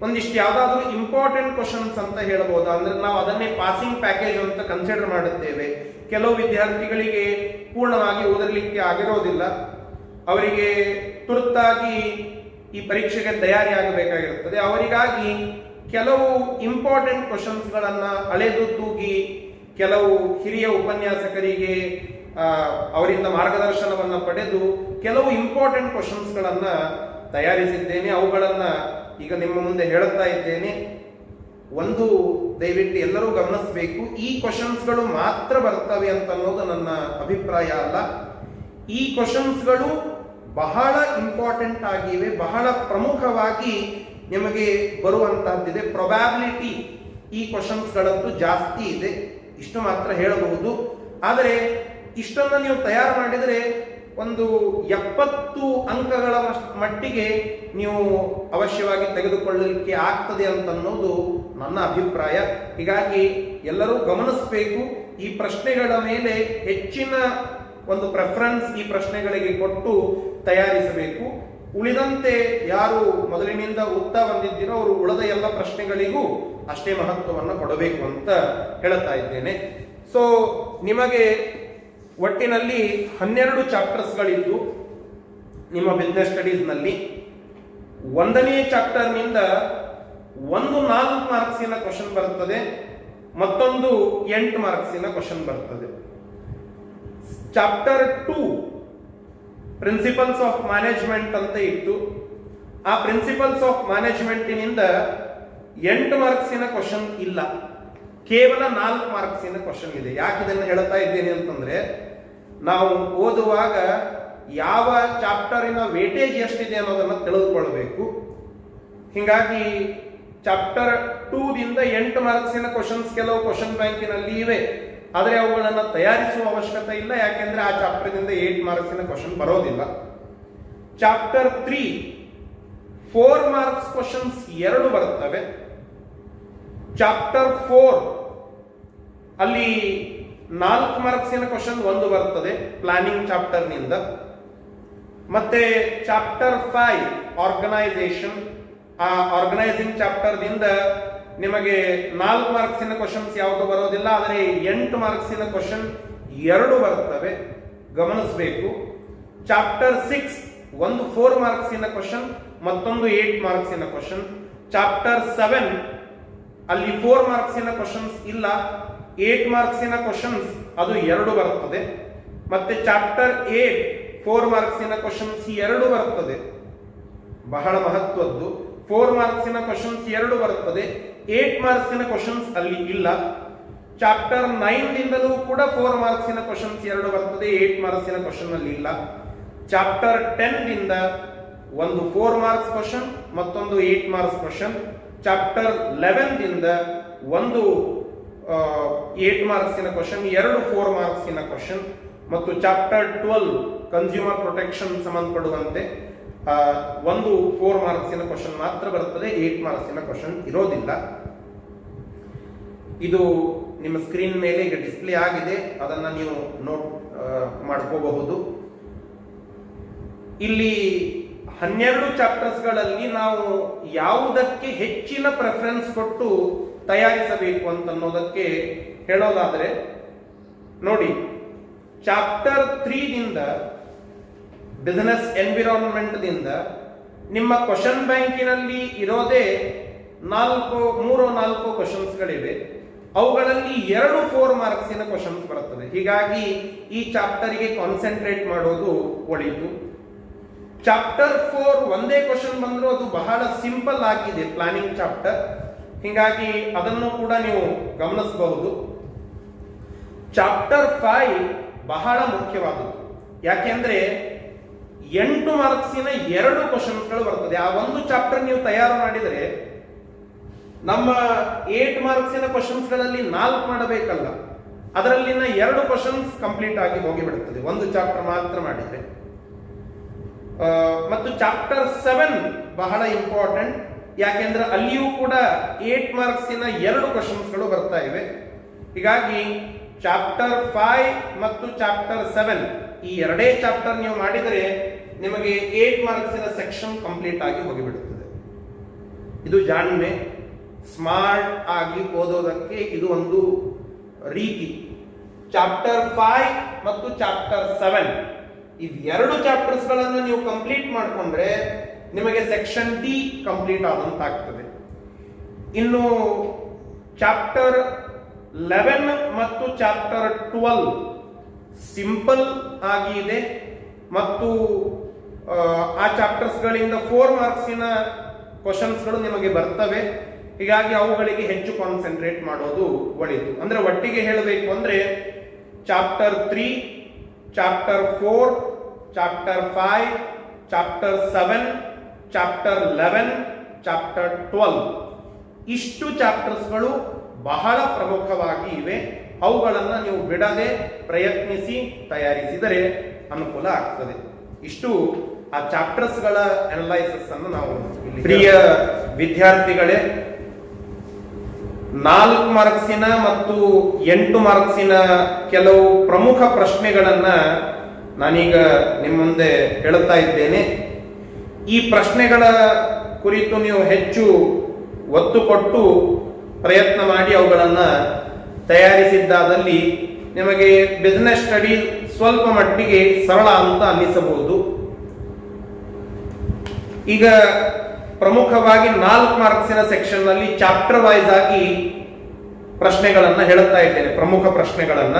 ಒಂದಿಷ್ಟು ಯಾವ್ದಾದ್ರು ಇಂಪಾರ್ಟೆಂಟ್ ಕ್ವಶನ್ಸ್ ಅಂತ ಹೇಳಬಹುದು. ಅಂದ್ರೆ ನಾವು ಅದನ್ನೇ ಪಾಸಿಂಗ್ ಪ್ಯಾಕೇಜ್ ಅಂತ ಕನ್ಸಿಡರ್ ಮಾಡುತ್ತೇವೆ. ಕೆಲವು ವಿದ್ಯಾರ್ಥಿಗಳಿಗೆ ಪೂರ್ಣವಾಗಿ ಓದಲಿಕ್ಕೆ ಆಗಿರೋದಿಲ್ಲ, ಅವರಿಗೆ ತುರ್ತಾಗಿ ಈ ಪರೀಕ್ಷೆಗೆ ತಯಾರಿ ಆಗಬೇಕಾಗಿರುತ್ತದೆ. ಅವರಿಗಾಗಿ ಕೆಲವು ಇಂಪಾರ್ಟೆಂಟ್ ಕ್ವಶನ್ಸ್ ಗಳನ್ನ ಅಳೆದು ತೂಗಿ ಕೆಲವು ಹಿರಿಯ ಉಪನ್ಯಾಸಕರಿಗೆ ಅವರಿಂದ ಮಾರ್ಗದರ್ಶನವನ್ನ ಪಡೆದು ಕೆಲವು ಇಂಪಾರ್ಟೆಂಟ್ ಕ್ವಶನ್ಸ್ ಗಳನ್ನ ತಯಾರಿಸಿದ್ದೇನೆ. ಅವುಗಳನ್ನ ಈಗ ನಿಮ್ಮ ಮುಂದೆ ಹೇಳುತ್ತಾ ಇದ್ದೇನೆ. ಒಂದು ದಯವಿಟ್ಟು ಎಲ್ಲರೂ ಗಮನಿಸಬೇಕು, ಈ ಕ್ವಶನ್ಸ್ಗಳು ಮಾತ್ರ ಬರ್ತವೆ ಅಂತ ಅನ್ನೋದು ನನ್ನ ಅಭಿಪ್ರಾಯ ಅಲ್ಲ. ಈ ಕ್ವಶನ್ಸ್ಗಳು ಬಹಳ ಇಂಪಾರ್ಟೆಂಟ್ ಆಗಿವೆ, ಬಹಳ ಪ್ರಮುಖವಾಗಿ ನಿಮಗೆ ಬರುವಂತಹದ್ದಿದೆ. ಪ್ರೊಬ್ಯಾಬಿಲಿಟಿ ಈ ಕ್ವಶನ್ಸ್ಗಳದ್ದು ಜಾಸ್ತಿ ಇದೆ, ಇಷ್ಟು ಮಾತ್ರ ಹೇಳಬಹುದು. ಆದರೆ ಇಷ್ಟನ್ನು ನೀವು ತಯಾರು ಮಾಡಿದರೆ ಒಂದು 70 ಅಂಕಗಳ ಮಟ್ಟಿಗೆ ನೀವು ಅವಶ್ಯವಾಗಿ ತೆಗೆದುಕೊಳ್ಳಲಿಕ್ಕೆ ಆಗ್ತದೆ ಅಂತ ಅನ್ನೋದು ನನ್ನ ಅಭಿಪ್ರಾಯ. ಹೀಗಾಗಿ ಎಲ್ಲರೂ ಗಮನಿಸಬೇಕು. ಈ ಪ್ರಶ್ನೆಗಳ ಮೇಲೆ ಹೆಚ್ಚಿನ ಒಂದು ಪ್ರೆಫರೆನ್ಸ್ ಈ ಪ್ರಶ್ನೆಗಳಿಗೆ ಕೊಟ್ಟು ತಯಾರಿಸಬೇಕು. ಉಳಿದಂತೆ ಯಾರು ಮೊದಲಿನಿಂದ ಓದ್ತಾ ಬಂದಿದ್ದೀರೋ ಅವರು ಉಳಿದ ಎಲ್ಲ ಪ್ರಶ್ನೆಗಳಿಗೂ ಅಷ್ಟೇ ಮಹತ್ವವನ್ನು ಕೊಡಬೇಕು ಅಂತ ಹೇಳ್ತಾ ಇದ್ದೇನೆ. ಸೊ ನಿಮಗೆ ಒಟ್ಟಿನಲ್ಲಿ 12 ಚಾಪ್ಟರ್ಸ್ಗಳಿದ್ದು ನಿಮ್ಮ ಬಿಸ್ನೆಸ್ ಸ್ಟಡೀಸ್ ನಲ್ಲಿ 1ನೇ ಚಾಪ್ಟರ್ನಿಂದ ಒಂದು 4 ಮಾರ್ಕ್ಸಿನ ಕ್ವಶನ್ ಬರ್ತದೆ, ಮತ್ತೊಂದು 8 ಮಾರ್ಕ್ಸಿನ ಕ್ವಶನ್ ಬರ್ತದೆ. ಚಾಪ್ಟರ್ 2 ಪ್ರಿನ್ಸಿಪಲ್ಸ್ ಆಫ್ ಮ್ಯಾನೇಜ್ಮೆಂಟ್ ಅಂತ ಇತ್ತು. ಆ ಪ್ರಿನ್ಸಿಪಲ್ಸ್ ಆಫ್ ಮ್ಯಾನೇಜ್ಮೆಂಟಿನಿಂದ 8 ಮಾರ್ಕ್ಸಿನ ಕ್ವಶನ್ ಇಲ್ಲ, ಕೇವಲ 4 ಮಾರ್ಕ್ಸಿನ ಕ್ವಶನ್ ಇದೆ. ಯಾಕೆ ಇದನ್ನು ಹೇಳ್ತಾ ಇದ್ದೇನೆ ಅಂತಂದ್ರೆ, ನಾವು ಓದುವಾಗ ಯಾವ ಚಾಪ್ಟರಿನ ವೇಟೇಜ್ ಎಷ್ಟಿದೆ ಅನ್ನೋದನ್ನ ತಿಳಿದುಕೊಳ್ಳಬೇಕು. ಹೀಗಾಗಿ ಚಾಪ್ಟರ್ 2 ದಿಂದ 8 ಮಾರ್ಕ್ಸಿನ ಕ್ವಶನ್ಸ್ ಕೆಲವು ಕ್ವಶನ್ ಬ್ಯಾಂಕಿನಲ್ಲಿ ಇವೆ, ಆದರೆ ಅವುಗಳನ್ನು ತಯಾರಿಸುವ ಅವಶ್ಯಕತೆ ಇಲ್ಲ. ಯಾಕೆಂದ್ರೆ ಆ ಚಾಪ್ಟರ್ ದಿಂದ 8 ಮಾರ್ಕ್ಸಿನ ಕ್ವಶನ್ ಬರೋದಿಲ್ಲ. ಚಾಪ್ಟರ್ 3 4 ಮಾರ್ಕ್ಸ್ ಕ್ವಶನ್ಸ್ 2 ಬರುತ್ತವೆ. ಚಾಪ್ಟರ್ 4 ಅಲ್ಲಿ 4 ಮಾರ್ಕ್ಸಿನ ಕ್ವಶನ್ 1 ಬರ್ತದೆ ಪ್ಲಾನಿಂಗ್ ಚಾಪ್ಟರ್ ನಿಂದ. ಮತ್ತೆ ಚಾಪ್ಟರ್ 5 ಆರ್ಗನೈಸೇಷನ್, ಆ ಆರ್ಗನೈಸಿಂಗ್ ಚಾಪ್ಟರ್ ದಿಂದ ನಿಮಗೆ 4 ಮಾರ್ಕ್ಸಿನ ಕ್ವಶನ್ಸ್ ಯಾವುದು ಬರೋದಿಲ್ಲ, ಆದರೆ 8 ಮಾರ್ಕ್ಸಿನ ಕ್ವಶನ್ 2 ಬರ್ತವೆ, ಗಮನಿಸಬೇಕು. ಚಾಪ್ಟರ್ 6 ಒಂದು 4 ಮಾರ್ಕ್ಸಿನ ಕ್ವಶನ್, ಮತ್ತೊಂದು 8 ಮಾರ್ಕ್ಸಿನ ಕ್ವಶನ್. ಚಾಪ್ಟರ್ 7 ಅಲ್ಲಿ 4 ಮಾರ್ಕ್ಸಿನ ಕ್ವಶನ್ಸ್ ಇಲ್ಲ, 8 ಮಾರ್ಕ್ಸಿನ ಕ್ವಶನ್ಸ್ ಅದು 2 ಬರ್ತದೆ. ಮತ್ತೆ ಚಾಪ್ಟರ್ 8 4 ಮಾರ್ಕ್ಸಿನ ಕ್ವಶನ್ಸ್ 2 ಬರ್ತದೆ, ಬಹಳ ಮಹತ್ವದ್ದು. 4 ಮಾರ್ಕ್ಸಿನ ಕ್ವಶನ್ಸ್ 2 ಬರ್ತದೆ, 8 ಮಾರ್ಕ್ಸಿನ ಕ್ವಶನ್ಸ್ ಅಲ್ಲಿ ಇಲ್ಲ. ಚಾಪ್ಟರ್ 9 ದಿಂದಲೂ ಕೂಡ 4 ಮಾರ್ಕ್ಸಿನ ಕ್ವಶನ್ಸ್ 2 ಬರ್ತದೆ, 8 ಮಾರ್ಕ್ಸಿನ ಕ್ವಶನ್ ಅಲ್ಲಿ ಇಲ್ಲ. ಚಾಪ್ಟರ್ 10 ದಿಂದ ಒಂದು 4 ಮಾರ್ಕ್ಸ್ ಕ್ವಶನ್, ಮತ್ತೊಂದು 8 ಮಾರ್ಕ್ಸ್ ಕ್ವಶನ್. ಚಾಪ್ಟರ್ 11 ದಿಂದ ಒಂದು 8 ಮಾರ್ಕ್ಸಿನ ಕ್ವಶನ್, 2 4 ಮಾರ್ಕ್ಸಿನ ಕ್ವಶನ್. ಮತ್ತು ಚಾಪ್ಟರ್ 12 ಕನ್ಸ್ಯೂಮರ್ ಪ್ರೊಟೆಕ್ಷನ್ ಸಂಬಂಧಪಡುವಂತೆ ಒಂದು 4 ಮಾರ್ಕ್ಸಿನ ಕ್ವಶನ್ ಮಾತ್ರ ಬರ್ತದೆ, 8 ಮಾರ್ಕ್ಸಿನ ಕ್ವಶನ್ ಇರೋದಿಲ್ಲ. ಇದು ನಿಮ್ಮ ಸ್ಕ್ರೀನ್ ಮೇಲೆ ಈಗ ಡಿಸ್ಪ್ಲೇ ಆಗಿದೆ, ಅದನ್ನ ನೀವು ನೋಟ್ ಮಾಡ್ಕೋಬಹುದು. ಇಲ್ಲಿ 12 ಚಾಪ್ಟರ್ಸ್ಗಳಲ್ಲಿ ನಾವು ಯಾವುದಕ್ಕೆ ಹೆಚ್ಚಿನ ಪ್ರೆಫರೆನ್ಸ್ ಕೊಟ್ಟು ತಯಾರಿಸಬೇಕು ಅಂತ ಅನ್ನೋದಕ್ಕೆ ಹೇಳೋದಾದ್ರೆ, ನೋಡಿ, ಚಾಪ್ಟರ್ 3ದಿಂದ ಬಿಸಿನೆಸ್ ಎನ್ವಿರಾನ್ಮೆಂಟ್ ದಿಂದ ನಿಮ್ಮ ಕ್ವಶನ್ ಬ್ಯಾಂಕಿನಲ್ಲಿ ಇರೋದೇ 3-4 ಕ್ವಶನ್ಸ್ಗಳಿವೆ. ಅವುಗಳಲ್ಲಿ 2 4 ಮಾರ್ಕ್ಸಿನ ಕ್ವಶನ್ಸ್ ಬರುತ್ತದೆ. ಹೀಗಾಗಿ ಈ ಚಾಪ್ಟರ್ಗೆ ಕಾನ್ಸಂಟ್ರೇಟ್ ಮಾಡೋದು ಒಳಿತು. ಚಾಪ್ಟರ್ 4 ಒಂದೇ ಕ್ವಶನ್ ಬಂದರೂ ಅದು ಬಹಳ ಸಿಂಪಲ್ ಆಗಿದೆ, ಪ್ಲಾನಿಂಗ್ ಚಾಪ್ಟರ್. ಹೀಗಾಗಿ ಅದನ್ನು ಕೂಡ ನೀವು ಗಮನಿಸಬಹುದು. ಚಾಪ್ಟರ್ 5 ಬಹಳ ಮುಖ್ಯವಾದದ್ದು. ಯಾಕೆಂದ್ರೆ 8 ಮಾರ್ಕ್ಸಿನ 2 ಕ್ವಶನ್ಸ್ಗಳು ಬರ್ತದೆ. ಆ ಒಂದು ಚಾಪ್ಟರ್ ನೀವು ತಯಾರು ಮಾಡಿದರೆ ನಮ್ಮ 8 ಮಾರ್ಕ್ಸಿನ ಕ್ವಶನ್ಸ್ಗಳಲ್ಲಿ 4 ಮಾಡಬೇಕಲ್ಲ, ಅದರಲ್ಲಿನ 2 ಕ್ವಶನ್ಸ್ ಕಂಪ್ಲೀಟ್ ಆಗಿ ಹೋಗಿಬಿಡುತ್ತದೆ ಒಂದು ಚಾಪ್ಟರ್ ಮಾತ್ರ ಮಾಡಿದ್ರೆ. ಮತ್ತು ಚಾಪ್ಟರ್ 7 ಬಹಳ ಇಂಪಾರ್ಟೆಂಟ್. ಯಾಕೆಂದ್ರೆ ಅಲ್ಲಿಯೂ ಕೂಡ 8 ಮಾರ್ಕ್ಸಿನ 2 ಕ್ವಶನ್ಸ್ಗಳು ಬರ್ತಾ ಇವೆ. ಹೀಗಾಗಿ ಚಾಪ್ಟರ್ 5 ಮತ್ತು ಚಾಪ್ಟರ್ 7 ಈ 2 ಚಾಪ್ಟರ್ ನೀವು ಮಾಡಿದರೆ ನಿಮಗೆ 8 ಮಾರ್ಕ್ಸಿನ ಸೆಕ್ಷನ್ ಕಂಪ್ಲೀಟ್ ಆಗಿ ಹೋಗಿಬಿಡುತ್ತದೆ. ಇದು ಜಾಣ್ಮೆ, ಸ್ಮಾರ್ಟ್ ಆಗಿ ಓದೋದಕ್ಕೆ ಇದು ಒಂದು ರೀತಿ. ಚಾಪ್ಟರ್ 5 ಮತ್ತು ಚಾಪ್ಟರ್ 7 ಈ 2 ಚಾಪ್ಟರ್ಸ್ ಗಳನ್ನು ನೀವು ಕಂಪ್ಲೀಟ್ ಮಾಡಿಕೊಂಡ್ರೆ ನಿಮಗೆ ಸೆಕ್ಷನ್ ಡಿ ಕಂಪ್ಲೀಟ್ ಆದಂತಾಗ್ತದೆ. ಇನ್ನು ಚಾಪ್ಟರ್ 11 ಮತ್ತು ಚಾಪ್ಟರ್ 12 ಸಿಂಪಲ್ ಆಗಿ ಇದೆ ಮತ್ತು ಆ ಚಾಪ್ಟರ್ಸ್ ಗಳಿಂದ 4 ಮಾರ್ಕ್ಸಿನ ಕ್ವಶನ್ಸ್ಗಳು ನಿಮಗೆ ಬರ್ತವೆ. ಹೀಗಾಗಿ ಅವುಗಳಿಗೆ ಹೆಚ್ಚು ಕಾನ್ಸಂಟ್ರೇಟ್ ಮಾಡೋದು ಒಳಿತು. ಅಂದ್ರೆ ಒಟ್ಟಿಗೆ ಹೇಳಬೇಕು ಅಂದ್ರೆ chapter 3, chapter 4, chapter 5, chapter 7, chapter 11, chapter 12 ಇಷ್ಟು ಚಾಪ್ಟರ್ಸ್ಗಳು ಬಹಳ ಪ್ರಮುಖವಾಗಿ ಇವೆ. ಅವುಗಳನ್ನು ನೀವು ಬಿಡದೆ ಪ್ರಯತ್ನಿಸಿ ತಯಾರಿಸಿದರೆ ಅನುಕೂಲ ಆಗ್ತದೆ. ಇಷ್ಟು ಆ ಚಾಪ್ಟರ್ಸ್ಗಳ ಅನಲೈಸಿಸ್ ಅನ್ನು ನಾವು ಪ್ರಿಯ ವಿದ್ಯಾರ್ಥಿಗಳೇ, 4 ಮಾರ್ಕ್ಸಿನ ಮತ್ತು 8 ಮಾರ್ಕ್ಸಿನ ಕೆಲವು ಪ್ರಮುಖ ಪ್ರಶ್ನೆಗಳನ್ನ ನಾನೀಗ ನಿಮ್ಮ ಮುಂದೆ ಹೇಳುತ್ತಾ ಇದ್ದೇನೆ. ಈ ಪ್ರಶ್ನೆಗಳ ಕುರಿತು ನೀವು ಹೆಚ್ಚು ಒತ್ತು ಕೊಟ್ಟು ಪ್ರಯತ್ನ ಮಾಡಿ ಅವುಗಳನ್ನು ತಯಾರಿಸಿದ್ದಾದಲ್ಲಿ ನಿಮಗೆ ಬಿಸಿನೆಸ್ ಸ್ಟಡಿ ಸ್ವಲ್ಪ ಮಟ್ಟಿಗೆ ಸರಳ ಅಂತ ಅನ್ನಿಸಬಹುದು. ಈಗ ಪ್ರಮುಖವಾಗಿ 4 ಮಾರ್ಕ್ಸಿನ ಸೆಕ್ಷನ್ ನಲ್ಲಿ ಚಾಪ್ಟರ್ ವೈಸ್ ಆಗಿ ಪ್ರಶ್ನೆಗಳನ್ನ ಹೇಳುತ್ತಾ ಇದ್ದೇನೆ, ಪ್ರಮುಖ ಪ್ರಶ್ನೆಗಳನ್ನ.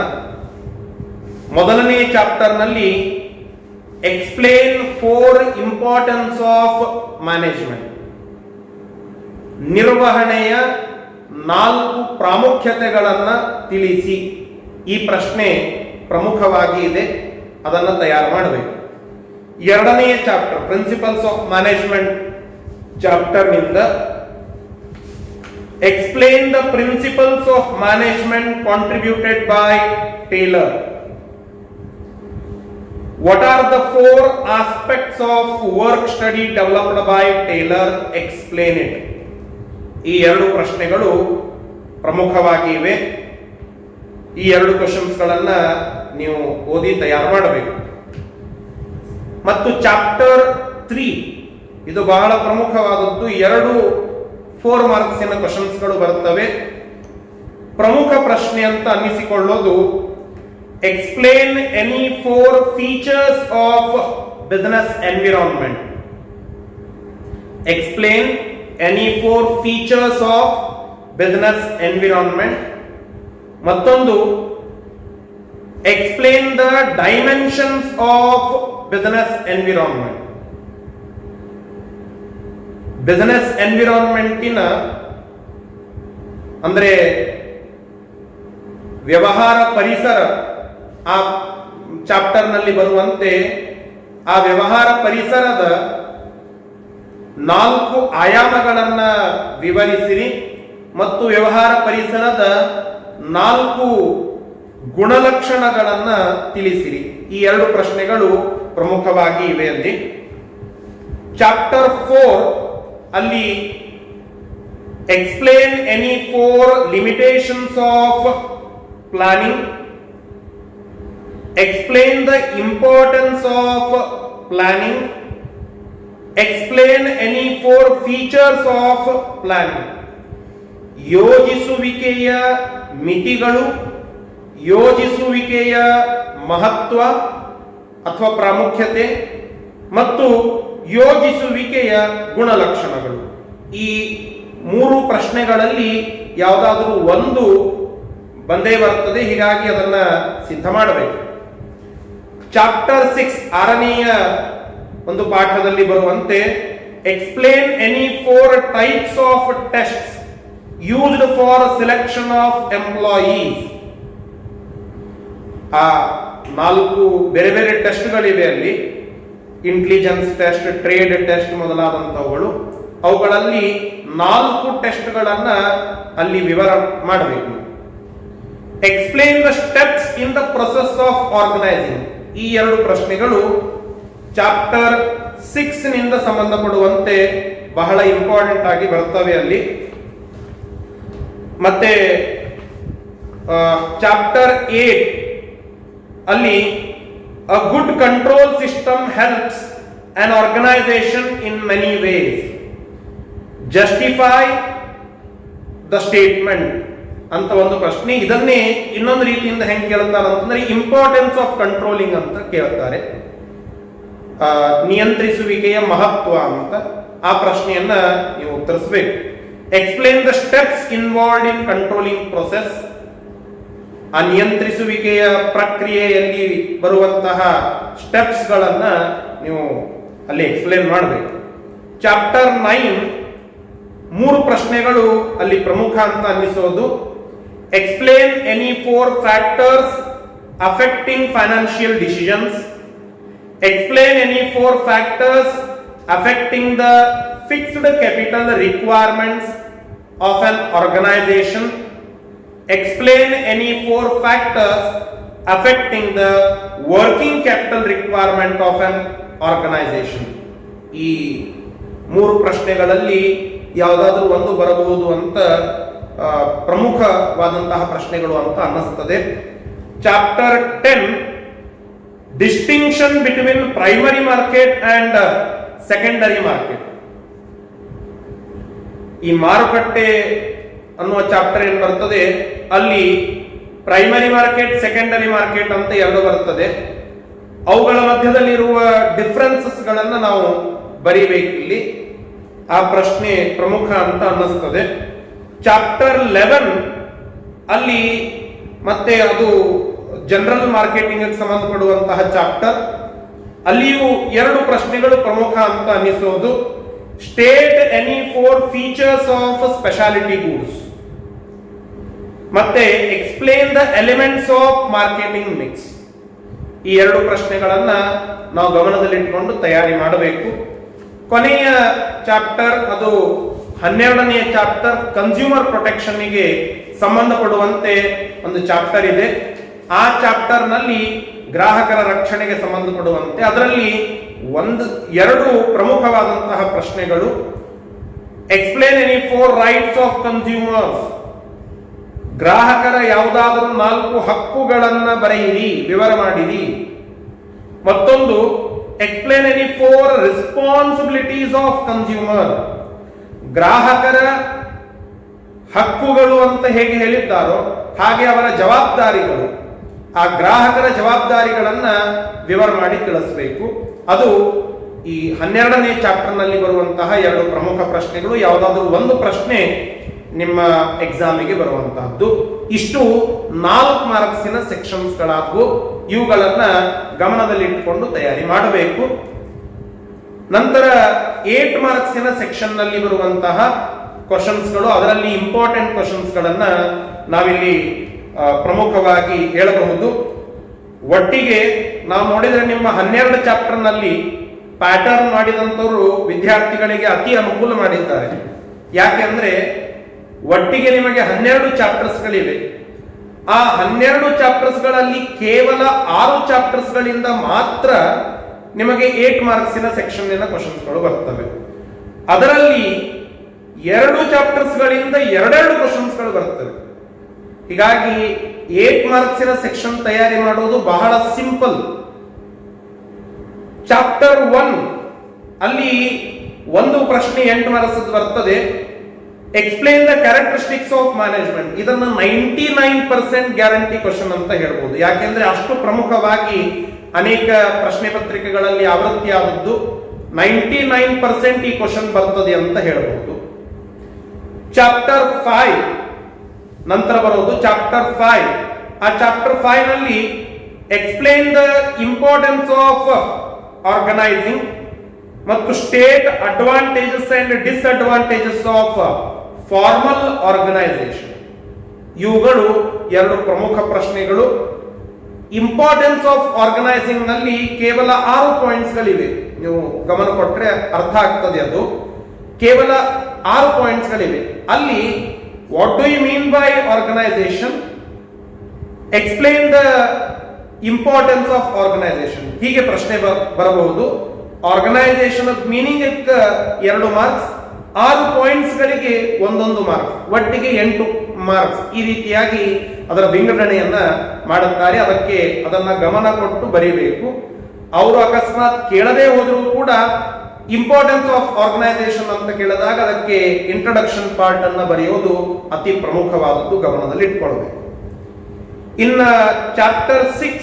ಮೊದಲನೇ ಚಾಪ್ಟರ್ ನಲ್ಲಿ ಎಕ್ಸ್ಪ್ಲೇನ್ 4 ಇಂಪಾರ್ಟೆನ್ಸ್ ಆಫ್ ಮ್ಯಾನೇಜ್ಮೆಂಟ್, ನಿರ್ವಹಣೆಯ 4 ಪ್ರಾಮುಖ್ಯತೆಗಳನ್ನ ತಿಳಿಸಿ. ಈ ಪ್ರಶ್ನೆ ಪ್ರಮುಖವಾಗಿ ಇದೆ, ಅದನ್ನು ತಯಾರು ಮಾಡಬೇಕು. ಎರಡನೆಯ chapter principles of management chapter ನಿಂದ explain the principles of management contributed by Taylor. What are the 4 aspects of work study developed by Taylor, explain it. ಈ 2 ಪ್ರಶ್ನೆಗಳು ಪ್ರಮುಖವಾಗಿ ಇವೆ. ಈ 2 ಕ್ವಶನ್ಸ್ ಗಳನ್ನ ನೀವು ಓದಿ ತಯಾರು ಮಾಡಬೇಕು. ಮತ್ತು ಚಾಪ್ಟರ್ 3 ಇದು ಬಹಳ ಪ್ರಮುಖವಾದದ್ದು. 2 4 ಮಾರ್ಕ್ಸಿನ ಕ್ವಶನ್ಸ್ಗಳು ಬರುತ್ತವೆ. ಪ್ರಮುಖ ಪ್ರಶ್ನೆ ಅಂತ ಅನ್ನಿಸಿಕೊಳ್ಳೋದು explain any 4 features of business environment. Explain any 4 features of business environment. ಮತ್ತೊಂದು explain the dimensions of business environment. Business ಎನ್ವಿರಾನ್ಮೆಂಟಿನ ಅಂದ್ರೆ ವ್ಯವಹಾರ ಪರಿಸರ, ಆ ಚಾಪ್ಟರ್ ನಲ್ಲಿ ಬರುವಂತೆ ಆ ವ್ಯವಹಾರ ಪರಿಸರದ 4 ಆಯಾಮಗಳನ್ನ ವಿವರಿಸಿರಿ ಮತ್ತು ವ್ಯವಹಾರ ಪರಿಸರದ 4 ಗುಣಲಕ್ಷಣಗಳನ್ನ ತಿಳಿಸಿರಿ. ಈ 2 ಪ್ರಶ್ನೆಗಳು ಪ್ರಮುಖವಾಗಿ ಇವೆ ಅಲ್ಲಿ. ಚಾಪ್ಟರ್ 4 ಅಲ್ಲಿ explain any 4 limitations of planning, explain the importance of planning, explain any 4 features of planning. ಯೋಜಿಸುವಿಕೆಯ ಮಿತಿಗಳು, ಯೋಜಿಸುವಿಕೆಯ ಮಹತ್ವ ಅಥವಾ ಪ್ರಾಮುಖ್ಯತೆ ಮತ್ತು ಯೋಜಿಸುವಿಕೆಯ ಗುಣಲಕ್ಷಣಗಳು. ಈ 3 ಪ್ರಶ್ನೆಗಳಲ್ಲಿ ಯಾವುದಾದರೂ ಒಂದು ಬಂದೇ ಬರ್ತದೆ, ಹೀಗಾಗಿ ಅದನ್ನ ಸಿದ್ಧ ಮಾಡಬೇಕು. ಚಾಪ್ಟರ್ 6 6ನೆಯ ಒಂದು ಪಾಠದಲ್ಲಿ ಬರುವಂತೆ explain any 4 types of tests used for selection of employees. ಆ 4 ಬೇರೆ ಬೇರೆ ಟೆಸ್ಟ್ಗಳಿವೆ ಅಲ್ಲಿ, ಇಂಟೆಲಿಜೆನ್ಸ್ ಟೆಸ್ಟ್, ಟ್ರೇಡ್ ಟೆಸ್ಟ್ ಮೊದಲಾದಂಥವುಗಳು. ಅವುಗಳಲ್ಲಿ 4 ಟೆಸ್ಟ್ಗಳನ್ನ ಅಲ್ಲಿ ವಿವರ ಮಾಡಬೇಕು. Explain the steps in the process of organising. ಈ 2 ಪ್ರಶ್ನೆಗಳು ಚಾಪ್ಟರ್ 6 ನಿಂದ ಸಂಬಂಧಪಡುವಂತೆ ಬಹಳ ಇಂಪಾರ್ಟೆಂಟ್ ಆಗಿ ಬರ್ತವೆ ಅಲ್ಲಿ. ಮತ್ತೆ ಚಾಪ್ಟರ್ 8 ಅಲ್ಲಿ a good control system helps an organization in many ways. Justify the statement ಅಂತ ಒಂದು ಪ್ರಶ್ನೆ. ಇದನ್ನೇ ಇನ್ನೊಂದು ರೀತಿಯಿಂದ ಹೆಂಗೆ ಕೇಳ್ತಾರೆ ಅಂತಂದ್ರೆ ಇಂಪಾರ್ಟೆನ್ಸ್ ಆಫ್ ಕಂಟ್ರೋಲಿಂಗ್ ಅಂತ ಕೇಳ್ತಾರೆ. ನಿಯಂತ್ರಿಸುವಿಕೆಯ ಮಹತ್ವ ಅಂತ ಆ ಪ್ರಶ್ನೆಯನ್ನ ನೀವು ಉತ್ತರಿಸಬೇಕು. Explain the steps involved in controlling process. ಆ ನಿಯಂತ್ರಿಸುವಿಕೆಯ ಪ್ರಕ್ರಿಯೆಯಲ್ಲಿ ಬರುವಂತಹ ಸ್ಟೆಪ್ಸ್ ಗಳನ್ನ ನೀವು ಅಲ್ಲಿ ಎಕ್ಸ್ಪ್ಲೇನ್ ಮಾಡಬೇಕು. ಚಾಪ್ಟರ್ 9 3 ಪ್ರಶ್ನೆಗಳು ಅಲ್ಲಿ ಪ್ರಮುಖ ಅಂತ ಅನ್ನಿಸೋದು. Explain any 4 factors affecting financial decisions. Explain any 4 factors affecting the fixed capital requirements of an organisation. Explain any 4 factors affecting the working capital requirement of an organization. ಈ 3 ಪ್ರಶ್ನೆಗಳಲ್ಲಿ ಯಾವುದಾದ್ರೂ ಒಂದು ಬರಬಹುದು ಅಂತ ಪ್ರಮುಖವಾದಂತಹ ಪ್ರಶ್ನೆಗಳು ಅಂತ ಅನ್ನಿಸ್ತದೆ. Chapter 10 distinction between primary market and secondary market. ಈ ಮಾರುಕಟ್ಟೆ ಅನ್ನುವ ಚಾಪ್ಟರ್ ಏನ್ ಬರ್ತದೆ ಅಲ್ಲಿ ಪ್ರೈಮರಿ ಮಾರ್ಕೆಟ್, ಸೆಕೆಂಡರಿ ಮಾರ್ಕೆಟ್ ಅಂತ 2 ಬರ್ತದೆ. ಅವುಗಳ ಮಧ್ಯದಲ್ಲಿರುವ ಡಿಫರೆನ್ಸಸ್ ಗಳನ್ನ ನಾವು ಬರೀಬೇಕಿಲ್ಲಿ. ಆ ಪ್ರಶ್ನೆ ಪ್ರಮುಖ ಅಂತ ಅನ್ನಿಸ್ತದೆ. ಚಾಪ್ಟರ್ 11 ಅಲ್ಲಿ ಮತ್ತೆ ಅದು ಜನರಲ್ ಮಾರ್ಕೆಟಿಂಗ್ ಸಂಬಂಧಪಡುವಂತಹ ಚಾಪ್ಟರ್. ಅಲ್ಲಿಯೂ 2 ಪ್ರಶ್ನೆಗಳು ಪ್ರಮುಖ ಅಂತ ಅನ್ನಿಸೋದು. State any 4 features of speciality goods ಮತ್ತೆ explain the elements of marketing mix. ಈ 2 ಪ್ರಶ್ನೆಗಳನ್ನ ನಾವು ಗಮನದಲ್ಲಿಟ್ಟುಕೊಂಡು ತಯಾರಿ ಮಾಡಬೇಕು. ಕೊನೆಯ ಚಾಪ್ಟರ್ ಅದು 12ನೇ ಚಾಪ್ಟರ್ ಕನ್ಸ್ಯೂಮರ್ ಪ್ರೊಟೆಕ್ಷನ್ಗೆ ಸಂಬಂಧಪಡುವಂತೆ ಒಂದು ಚಾಪ್ಟರ್ ಇದೆ. ಆ ಚಾಪ್ಟರ್ ನಲ್ಲಿ ಗ್ರಾಹಕರ ರಕ್ಷಣೆಗೆ ಸಂಬಂಧಪಡುವಂತೆ ಅದರಲ್ಲಿ 2 ಪ್ರಮುಖವಾದಂತಹ ಪ್ರಶ್ನೆಗಳು. Explain any 4 rights of consumers. ಗ್ರಾಹಕರ ಯಾವುದಾದರೂ 4 ಹಕ್ಕುಗಳನ್ನ ಬರೆಯಿರಿ, ವಿವರ ಮಾಡಿರಿ. ಮತ್ತೊಂದು explain any 4 responsibilities of consumer. ಗ್ರಾಹಕರ ಹಕ್ಕುಗಳು ಅಂತ ಹೇಗೆ ಹೇಳಿದ್ದಾರೋ ಹಾಗೆ ಅವರ ಜವಾಬ್ದಾರಿಗಳು, ಆ ಗ್ರಾಹಕರ ಜವಾಬ್ದಾರಿಗಳನ್ನ ವಿವರ ಮಾಡಿ ತಿಳಿಸಬೇಕು. ಅದು ಈ 12ನೇ ಚಾಪ್ಟರ್ ನಲ್ಲಿ ಬರುವಂತಹ 2 ಪ್ರಮುಖ ಪ್ರಶ್ನೆಗಳು. ಯಾವುದಾದ್ರೂ ಒಂದು ಪ್ರಶ್ನೆ ನಿಮ್ಮ ಎಕ್ಸಾಮಿಗೆ ಬರುವಂತಹದ್ದು. ಇಷ್ಟು 4 ಮಾರ್ಕ್ಸಿನ ಸೆಕ್ಷನ್ಸ್ ಗಳಾದವು. ಇವುಗಳನ್ನ ಗಮನದಲ್ಲಿಟ್ಟುಕೊಂಡು ತಯಾರಿ ಮಾಡಬೇಕು. ನಂತರ 8 ಮಾರ್ಕ್ಸಿನ ಸೆಕ್ಷನ್ ನಲ್ಲಿ ಬರುವಂತಹ ಕ್ವಶನ್ಸ್ಗಳು, ಅದರಲ್ಲಿ ಇಂಪಾರ್ಟೆಂಟ್ ಕ್ವಶನ್ಸ್ ಗಳನ್ನ ನಾವಿಲ್ಲಿ ಪ್ರಮುಖವಾಗಿ ಹೇಳಬಹುದು. ಒಟ್ಟಿಗೆ ನಾವು ನೋಡಿದ್ರೆ ನಿಮ್ಮ 12 ಚಾಪ್ಟರ್ ನಲ್ಲಿ ಪ್ಯಾಟರ್ನ್ ಮಾಡಿದಂತವರು ವಿದ್ಯಾರ್ಥಿಗಳಿಗೆ ಅತಿ ಅನುಕೂಲ ಮಾಡಿದ್ದಾರೆ. ಯಾಕೆಂದ್ರೆ ಒಟ್ಟಿಗೆ ನಿಮಗೆ 12 ಚಾಪ್ಟರ್ಸ್ ಗಳಿವೆ. ಆ 12 ಚಾಪ್ಟರ್ಸ್ ಗಳಲ್ಲಿ ಕೇವಲ 6 ಚಾಪ್ಟರ್ಸ್ ಗಳಿಂದ ಮಾತ್ರ ನಿಮಗೆ 8 ಮಾರ್ಕ್ಸಿನ ಸೆಕ್ಷನ್ ಕ್ವಶನ್ಸ್ ಗಳು ಬರ್ತವೆ. ಅದರಲ್ಲಿ 2 ಚಾಪ್ಟರ್ಸ್ ಗಳಿಂದ 2 ಕ್ವಶನ್ಸ್ ಗಳು ಬರ್ತವೆ. ಹೀಗಾಗಿ 8 ಮಾರ್ಕ್ಸಿನ ಸೆಕ್ಷನ್ ತಯಾರಿ ಮಾಡೋದು ಬಹಳ ಸಿಂಪಲ್. ಚಾಪ್ಟರ್ 1 ಅಲ್ಲಿ ಒಂದು ಪ್ರಶ್ನೆ 8 ಮಾರ್ಕ್ಸ್ ಬರ್ತದೆ. Explain the characteristics of management, ಇದನ್ನು 99% ಗ್ಯಾರಂಟಿ ಕ್ವಶನ್ ಅಂತ ಹೇಳ್ಬೋದು. ಯಾಕೆಂದ್ರೆ ಅಷ್ಟು ಪ್ರಮುಖವಾಗಿ ಅನೇಕ ಪ್ರಶ್ನೆ ಪತ್ರಿಕೆಗಳಲ್ಲಿ ಆವೃತ್ತಿಯಾದದ್ದು. 99% ಈ ಕ್ವಶನ್ ಬರ್ತದೆ ಅಂತ ಹೇಳ್ಬೋದು. ಚಾಪ್ಟರ್ 5 ನಂತರ ಬರೋದು ಚಾಪ್ಟರ್ 5. ಆ ಚಾಪ್ಟರ್ 5 ನಲ್ಲಿ explain the importance of organising ಮತ್ತು state advantages and disadvantages of formal organisation. ಇವುಗಳು ಎರಡು ಪ್ರಮುಖ ಪ್ರಶ್ನೆಗಳು. ಇಂಪಾರ್ಟೆನ್ಸ್ ಆಫ್ ಆರ್ಗನೈಸಿಂಗ್ ನಲ್ಲಿ ಕೇವಲ 6 ಪಾಯಿಂಟ್ಸ್ಗಳಿವೆ. ನೀವು ಗಮನ ಕೊಟ್ಟರೆ ಅರ್ಥ ಆಗ್ತದೆ. ಅದು ಕೇವಲ 6 ಪಾಯಿಂಟ್ಸ್ಗಳಿವೆ. ಅಲ್ಲಿ what do you mean by organisation, explain the importance of organisation, ಹೀಗೆ ಪ್ರಶ್ನೆ ಬರಬಹುದು. ಆರ್ಗನೈಸೇಷನ್ ಮೀನಿಂಗ್ 2 ಮಾರ್ಕ್ಸ್, 6 ಪಾಯಿಂಟ್ಸ್ಗಳಿಗೆ 1 ಮಾರ್ಕ್ಸ್, ಒಟ್ಟಿಗೆ 8 ಮಾರ್ಕ್ಸ್. ಈ ರೀತಿಯಾಗಿ ಅದರ ವಿಂಗಡಣೆಯನ್ನ ಮಾಡುತ್ತಾರೆ. ಅದನ್ನ ಗಮನ ಕೊಟ್ಟು ಬರೀಬೇಕು. ಅವರು ಅಕಸ್ಮಾತ್ ಕೇಳದೇ ಹೋದರೂ ಕೂಡ ಇಂಪಾರ್ಟೆನ್ಸ್ ಆಫ್ ಆರ್ಗನೈಸೇಷನ್ ಅಂತ ಕೇಳಿದಾಗ ಅದಕ್ಕೆ ಇಂಟ್ರೊಡಕ್ಷನ್ ಪಾರ್ಟ್ ಅನ್ನ ಬರೆಯೋದು ಅತಿ ಪ್ರಮುಖವಾದದ್ದು, ಗಮನದಲ್ಲಿ ಇಟ್ಕೊಳ್ಬೇಕು. ಇನ್ನ ಚಾಪ್ಟರ್ 6,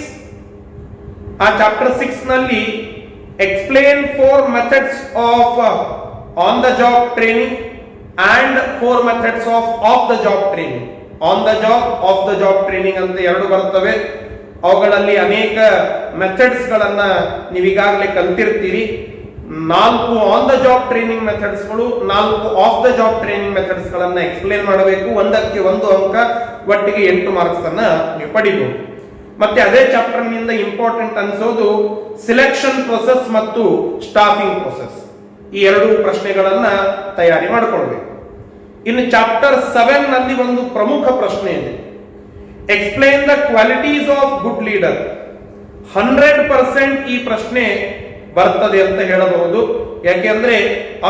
ಆ ಚಾಪ್ಟರ್ 6 ನಲ್ಲಿ explain 4 methods of on the job training and 4 methods off the job training. On the job, off the job training ಅಂತ 2 ಬರ್ತವೆ. ಅವುಗಳಲ್ಲಿ ಅನೇಕ ಮೆಥಡ್ಸ್ ಗಳನ್ನ ನೀವೀಗಾಗಲೇ ಕಲ್ತಿರ್ತೀರಿ. 4 ಆನ್ ದ ಜಾಬ್ ಟ್ರೈನಿಂಗ್ ಮೆಥಡ್ಸ್ಗಳು, 4 off the job training methods ಗಳನ್ನ ಎಕ್ಸ್ಪ್ಲೇನ್ ಮಾಡಬೇಕು. ಒಂದಕ್ಕೆ 1 ಅಂಕ, ಒಟ್ಟಿಗೆ 8 ಮಾರ್ಕ್ಸ್ ಅನ್ನ ನೀವು ಪಡಿಬಹುದು. ಮತ್ತೆ ಅದೇ ಚಾಪ್ಟರ್ ನಿಂದ ಇಂಪಾರ್ಟೆಂಟ್ ಅನ್ಸೋದು ಸಿಲೆಕ್ಷನ್ ಪ್ರೊಸೆಸ್ ಮತ್ತು ಸ್ಟಾಫಿಂಗ್ ಪ್ರೊಸೆಸ್. ಈ 2 ಪ್ರಶ್ನೆಗಳನ್ನ ತಯಾರಿ ಮಾಡಿಕೊಳ್ಬೇಕು. ಇನ್ನು ಚಾಪ್ಟರ್ 7 ನಲ್ಲಿ ಒಂದು ಪ್ರಮುಖ ಪ್ರಶ್ನೆ ಇದೆ. Explain the qualities of good leader. 100% ಈ ಪ್ರಶ್ನೆ ಬರ್ತದೆ ಅಂತ ಹೇಳಬಹುದು. ಯಾಕೆಂದ್ರೆ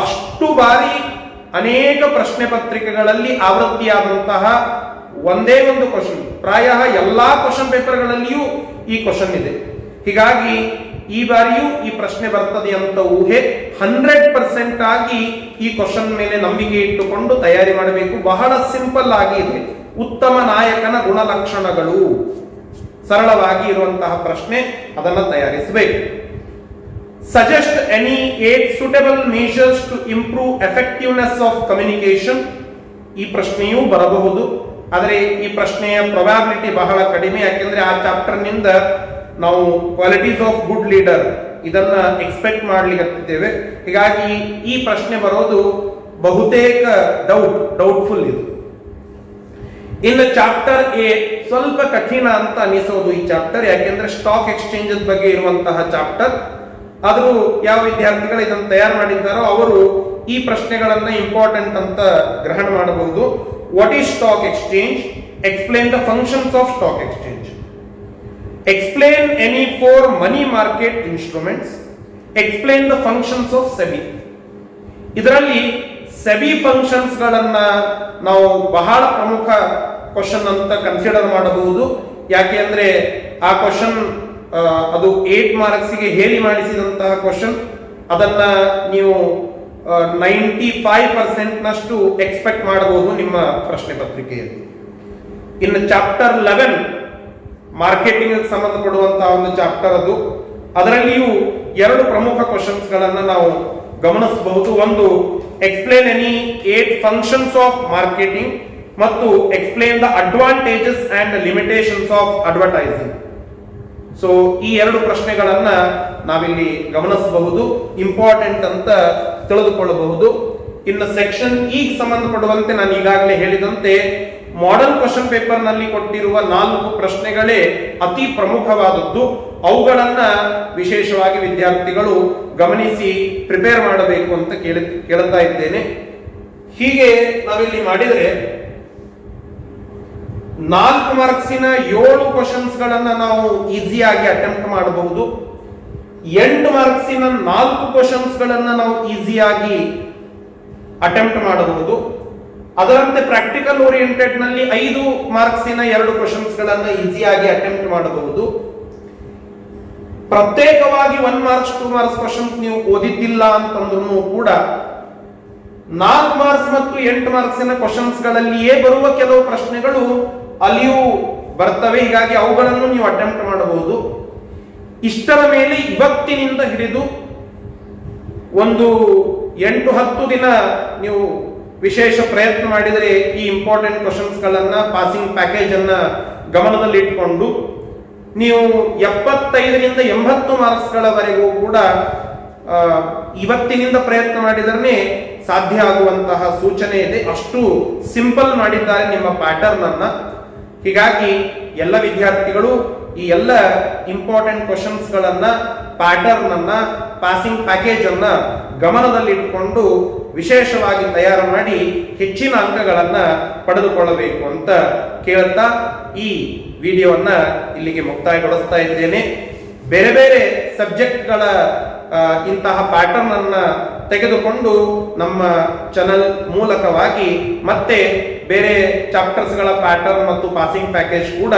ಅಷ್ಟು ಬಾರಿ ಅನೇಕ ಪ್ರಶ್ನೆ ಪತ್ರಿಕೆಗಳಲ್ಲಿ ಆವೃತ್ತಿಯಾದಂತಹ ಒಂದೇ ಒಂದು ಕ್ವಶನ್, ಪ್ರಾಯ ಎಲ್ಲಾ ಕ್ವಶನ್ ಪೇಪರ್ಗಳಲ್ಲಿಯೂ ಈ ಕ್ವಶನ್ ಇದೆ. ಹೀಗಾಗಿ ಈ ಬಾರಿಯೂ ಈ ಪ್ರಶ್ನೆ ಬರ್ತದೆ ಅಂತ ಊಹೆ. 100% ಆಗಿ ಈ ಕ್ವಶನ್ ಮೇಲೆ ನಂಬಿಕೆ ಇಟ್ಟುಕೊಂಡು ತಯಾರಿ ಮಾಡಬೇಕು. ಬಹಳ ಸಿಂಪಲ್ ಆಗಿ ಇದೆ. ಉತ್ತಮ ನಾಯಕನ ಗುಣಲಕ್ಷಣಗಳು, ಸರಳವಾಗಿ ಇರುವಂತಹ ಪ್ರಶ್ನೆ, ಅದನ್ನು ತಯಾರಿಸಬೇಕು. Suggest any 8 suitable measures to improve effectiveness of communication. ಈ ಪ್ರಶ್ನೆಯೂ ಬರಬಹುದು. ಆದರೆ ಈ ಪ್ರಶ್ನೆಯ ಪ್ರೊಬ್ಯಾಬಿಲಿಟಿ ಬಹಳ ಕಡಿಮೆ. ಯಾಕೆಂದ್ರೆ ಆ ಚಾಪ್ಟರ್ ನಿಂದ ನಾವು ಕ್ವಾಲಿಟೀಸ್ ಆಫ್ ಗುಡ್ ಲೀಡರ್ ಇದನ್ನ ಎಕ್ಸ್ಪೆಕ್ಟ್ ಮಾಡ್ಲಿಕ್ಕೆ. ಹೀಗಾಗಿ ಈ ಪ್ರಶ್ನೆ ಬರೋದು ಬಹುತೇಕ ಡೌಟ್ಫುಲ್ ಇದು. ಇನ್ನು ಚಾಪ್ಟರ್ 8 ಸ್ವಲ್ಪ ಕಠಿಣ ಅಂತ ಅನಿಸೋದು ಈ ಚಾಪ್ಟರ್. ಯಾಕೆಂದ್ರೆ ಸ್ಟಾಕ್ ಎಕ್ಸ್ಚೇಂಜಸ್ ಬಗ್ಗೆ ಇರುವಂತಹ ಚಾಪ್ಟರ್. ಆದರೂ ಯಾವ ವಿದ್ಯಾರ್ಥಿಗಳು ಇದನ್ನು ತಯಾರು ಮಾಡಿದ್ದಾರೋ ಅವರು ಈ ಪ್ರಶ್ನೆಗಳನ್ನ ಇಂಪಾರ್ಟೆಂಟ್ ಅಂತ ಗ್ರಹಣ ಮಾಡಬಹುದು. What is stock exchange, explain the functions of stock exchange, explain any 4 money market instruments, explain the functions of SEBI. ಇದರಲ್ಲಿ ಸೆಬಿ ಫಂಕ್ಷನ್ಸ್ ಗಳನ್ನ ನಾವು ಬಹಳ ಪ್ರಮುಖ ಕ್ವಶನ್ ಅಂತ ಕನ್ಸಿಡರ್ ಮಾಡಬಹುದು. ಯಾಕೆ ಅಂದ್ರೆ ಆ ಕ್ವಶನ್ ಅದು 8 ಮಾರ್ಕ್ಸ್ಗೆ ಹೇಳಿ ಮಾಡಿಸಿದಂತಹ ಕ್ವಶನ್. ಅದನ್ನ ನೀವು 95% ನಷ್ಟು ಎಕ್ಸ್ಪೆಕ್ಟ್ ಮಾಡಬಹುದು ನಿಮ್ಮ ಪ್ರಶ್ನೆ ಪತ್ರಿಕೆಯಲ್ಲಿ. ಇನ್ನು ಚಾಪ್ಟರ್ 11 ಮಾರ್ಕೆಟಿಂಗ್ ಸಂಬಂಧಪಡುವಂತಹ ಒಂದು ಚಾಪ್ಟರ್ ಅದು. ಅದರಲ್ಲಿಯೂ 2 ಪ್ರಮುಖ ಕ್ವಶನ್ಸ್ ಗಳನ್ನ ನಾವು ಗಮನಿಸಬಹುದು. ಒಂದು explain any 8 functions of marketing ಮತ್ತು explain the advantages and limitations of advertising. So ಈ 2 ಪ್ರಶ್ನೆಗಳನ್ನ ನಾವಿಲ್ಲಿ ಗಮನಿಸಬಹುದು, ಇಂಪಾರ್ಟೆಂಟ್ ಅಂತ ತಿಳಿದುಕೊಳ್ಳಬಹುದು. ಇನ್ನು ಸೆಕ್ಷನ್ ಈಗ ಸಂಬಂಧಪಡುವಂತೆ ನಾನು ಈಗಾಗಲೇ ಹೇಳಿದಂತೆ ಮಾಡೆಲ್ ಕ್ವಶನ್ ಪೇಪರ್ ನಲ್ಲಿ ಕೊಟ್ಟಿರುವ 4 ಪ್ರಶ್ನೆಗಳೇ ಅತಿ ಪ್ರಮುಖವಾದದ್ದು. ಅವುಗಳನ್ನ ವಿಶೇಷವಾಗಿ ವಿದ್ಯಾರ್ಥಿಗಳು ಗಮನಿಸಿ ಪ್ರಿಪೇರ್ ಮಾಡಬೇಕು ಅಂತ ಕೇಳುತ್ತಾ ಇದ್ದೇನೆ. ಹೀಗೆ ನಾವಿಲ್ಲಿ ಮಾಡಿದರೆ 4 ಮಾರ್ಕ್ಸಿನ 7 ಕ್ವಶನ್ಸ್ ಗಳನ್ನ ನಾವು ಈಸಿಯಾಗಿ ಅಟೆಂಪ್ಟ್ ಮಾಡಬಹುದು. 8 ಮಾರ್ಕ್ಸಿನ 4 ಕ್ವಶನ್ಸ್ ಗಳನ್ನ ನಾವು ಈಸಿಯಾಗಿ ಅಟೆಂಪ್ಟ್ ಮಾಡಬಹುದು. ಅದರಂತೆ ಪ್ರಾಕ್ಟಿಕಲ್ ಓರಿಯೆಂಟೆಡ್ ನಲ್ಲಿ 5 ಮಾರ್ಕ್ಸಿನ 2 ಕ್ವಶನ್ಸ್ ಗಳನ್ನ ಈಸಿಯಾಗಿ ಅಟೆಂಪ್ಟ್ ಮಾಡಬಹುದು. ಪ್ರತ್ಯೇಕವಾಗಿ 1 ಮಾರ್ಕ್ಸ್ 2 ಮಾರ್ಕ್ಸ್ ಕ್ವಶನ್ಸ್ ನೀವು ಓದಿದ್ದಿಲ್ಲ ಅಂತಂದ್ರೂ ಕೂಡ 4 ಮಾರ್ಕ್ಸ್ ಮತ್ತು 8 ಮಾರ್ಕ್ಸಿನ ಕ್ವಶನ್ಸ್ಗಳಲ್ಲಿಯೇ ಬರುವ ಕೆಲವು ಪ್ರಶ್ನೆಗಳು ಅಲ್ಲಿಯೂ ಬರ್ತವೆ. ಹೀಗಾಗಿ ಅವುಗಳನ್ನು ನೀವು ಅಟೆಂಪ್ಟ್ ಮಾಡಬಹುದು. ಇಷ್ಟರ ಮೇಲೆ ಇವತ್ತಿನಿಂದ ಹಿಡಿದು ಒಂದು 8-10 ದಿನ ನೀವು ವಿಶೇಷ ಪ್ರಯತ್ನ ಮಾಡಿದರೆ ಈ ಇಂಪಾರ್ಟೆಂಟ್ ಕ್ವಶನ್ಸ್ಗಳನ್ನ, ಪಾಸಿಂಗ್ ಪ್ಯಾಕೇಜ್ ಅನ್ನ ಗಮನದಲ್ಲಿ ಇಟ್ಕೊಂಡು ನೀವು 75ರಿಂದ 80 ಮಾರ್ಕ್ಸ್ಗಳವರೆಗೂ ಕೂಡ ಇವತ್ತಿನಿಂದ ಪ್ರಯತ್ನ ಮಾಡಿದರೆ ಸಾಧ್ಯ ಆಗುವಂತಹ ಸೂಚನೆ ಇದೆ. ಅಷ್ಟು ಸಿಂಪಲ್ ಮಾಡಿದ್ದಾರೆ ನಿಮ್ಮ ಪ್ಯಾಟರ್ನ್ ಅನ್ನ. ಹೀಗಾಗಿ ಎಲ್ಲ ವಿದ್ಯಾರ್ಥಿಗಳು ಈ ಎಲ್ಲ ಇಂಪಾರ್ಟೆಂಟ್ ಕ್ವಶನ್ಸ್ಗಳನ್ನ, ಪ್ಯಾಟರ್ನ್ ಅನ್ನ, ಪಾಸಿಂಗ್ ಪ್ಯಾಕೇಜ್ ಅನ್ನ ಗಮನದಲ್ಲಿ ಇಟ್ಟುಕೊಂಡು ವಿಶೇಷವಾಗಿ ತಯಾರು ಮಾಡಿ ಹೆಚ್ಚಿನ ಅಂಕಗಳನ್ನ ಪಡೆದುಕೊಳ್ಳಬೇಕು ಅಂತ ಕೇಳುತ್ತಾ ಈ ವಿಡಿಯೋವನ್ನ ಇಲ್ಲಿಗೆ ಮುಕ್ತಾಯಗೊಳಿಸ್ತಾ ಇದ್ದೇನೆ. ಬೇರೆ ಬೇರೆ ಸಬ್ಜೆಕ್ಟ್ಗಳ ಇಂತಹ ಪ್ಯಾಟರ್ನ್ ಅನ್ನ ತೆಗೆದುಕೊಂಡು ನಮ್ಮ ಚಾನೆಲ್ ಮೂಲಕವಾಗಿ ಮತ್ತೆ ಬೇರೆ ಚಾಪ್ಟರ್ಸ್ಗಳ ಪ್ಯಾಟರ್ನ್ ಮತ್ತು ಪಾಸಿಂಗ್ ಪ್ಯಾಕೇಜ್ ಕೂಡ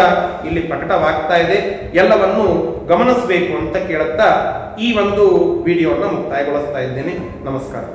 ಇಲ್ಲಿ ಪ್ರಕಟವಾಗ್ತಾ ಇದೆ. ಎಲ್ಲವನ್ನು ಗಮನಿಸಬೇಕು ಅಂತ ಕೇಳುತ್ತಾ ಈ ಒಂದು ವಿಡಿಯೋನ ಮುಕ್ತಾಯಗೊಳಿಸ್ತಾ ಇದ್ದೇನೆ. ನಮಸ್ಕಾರ.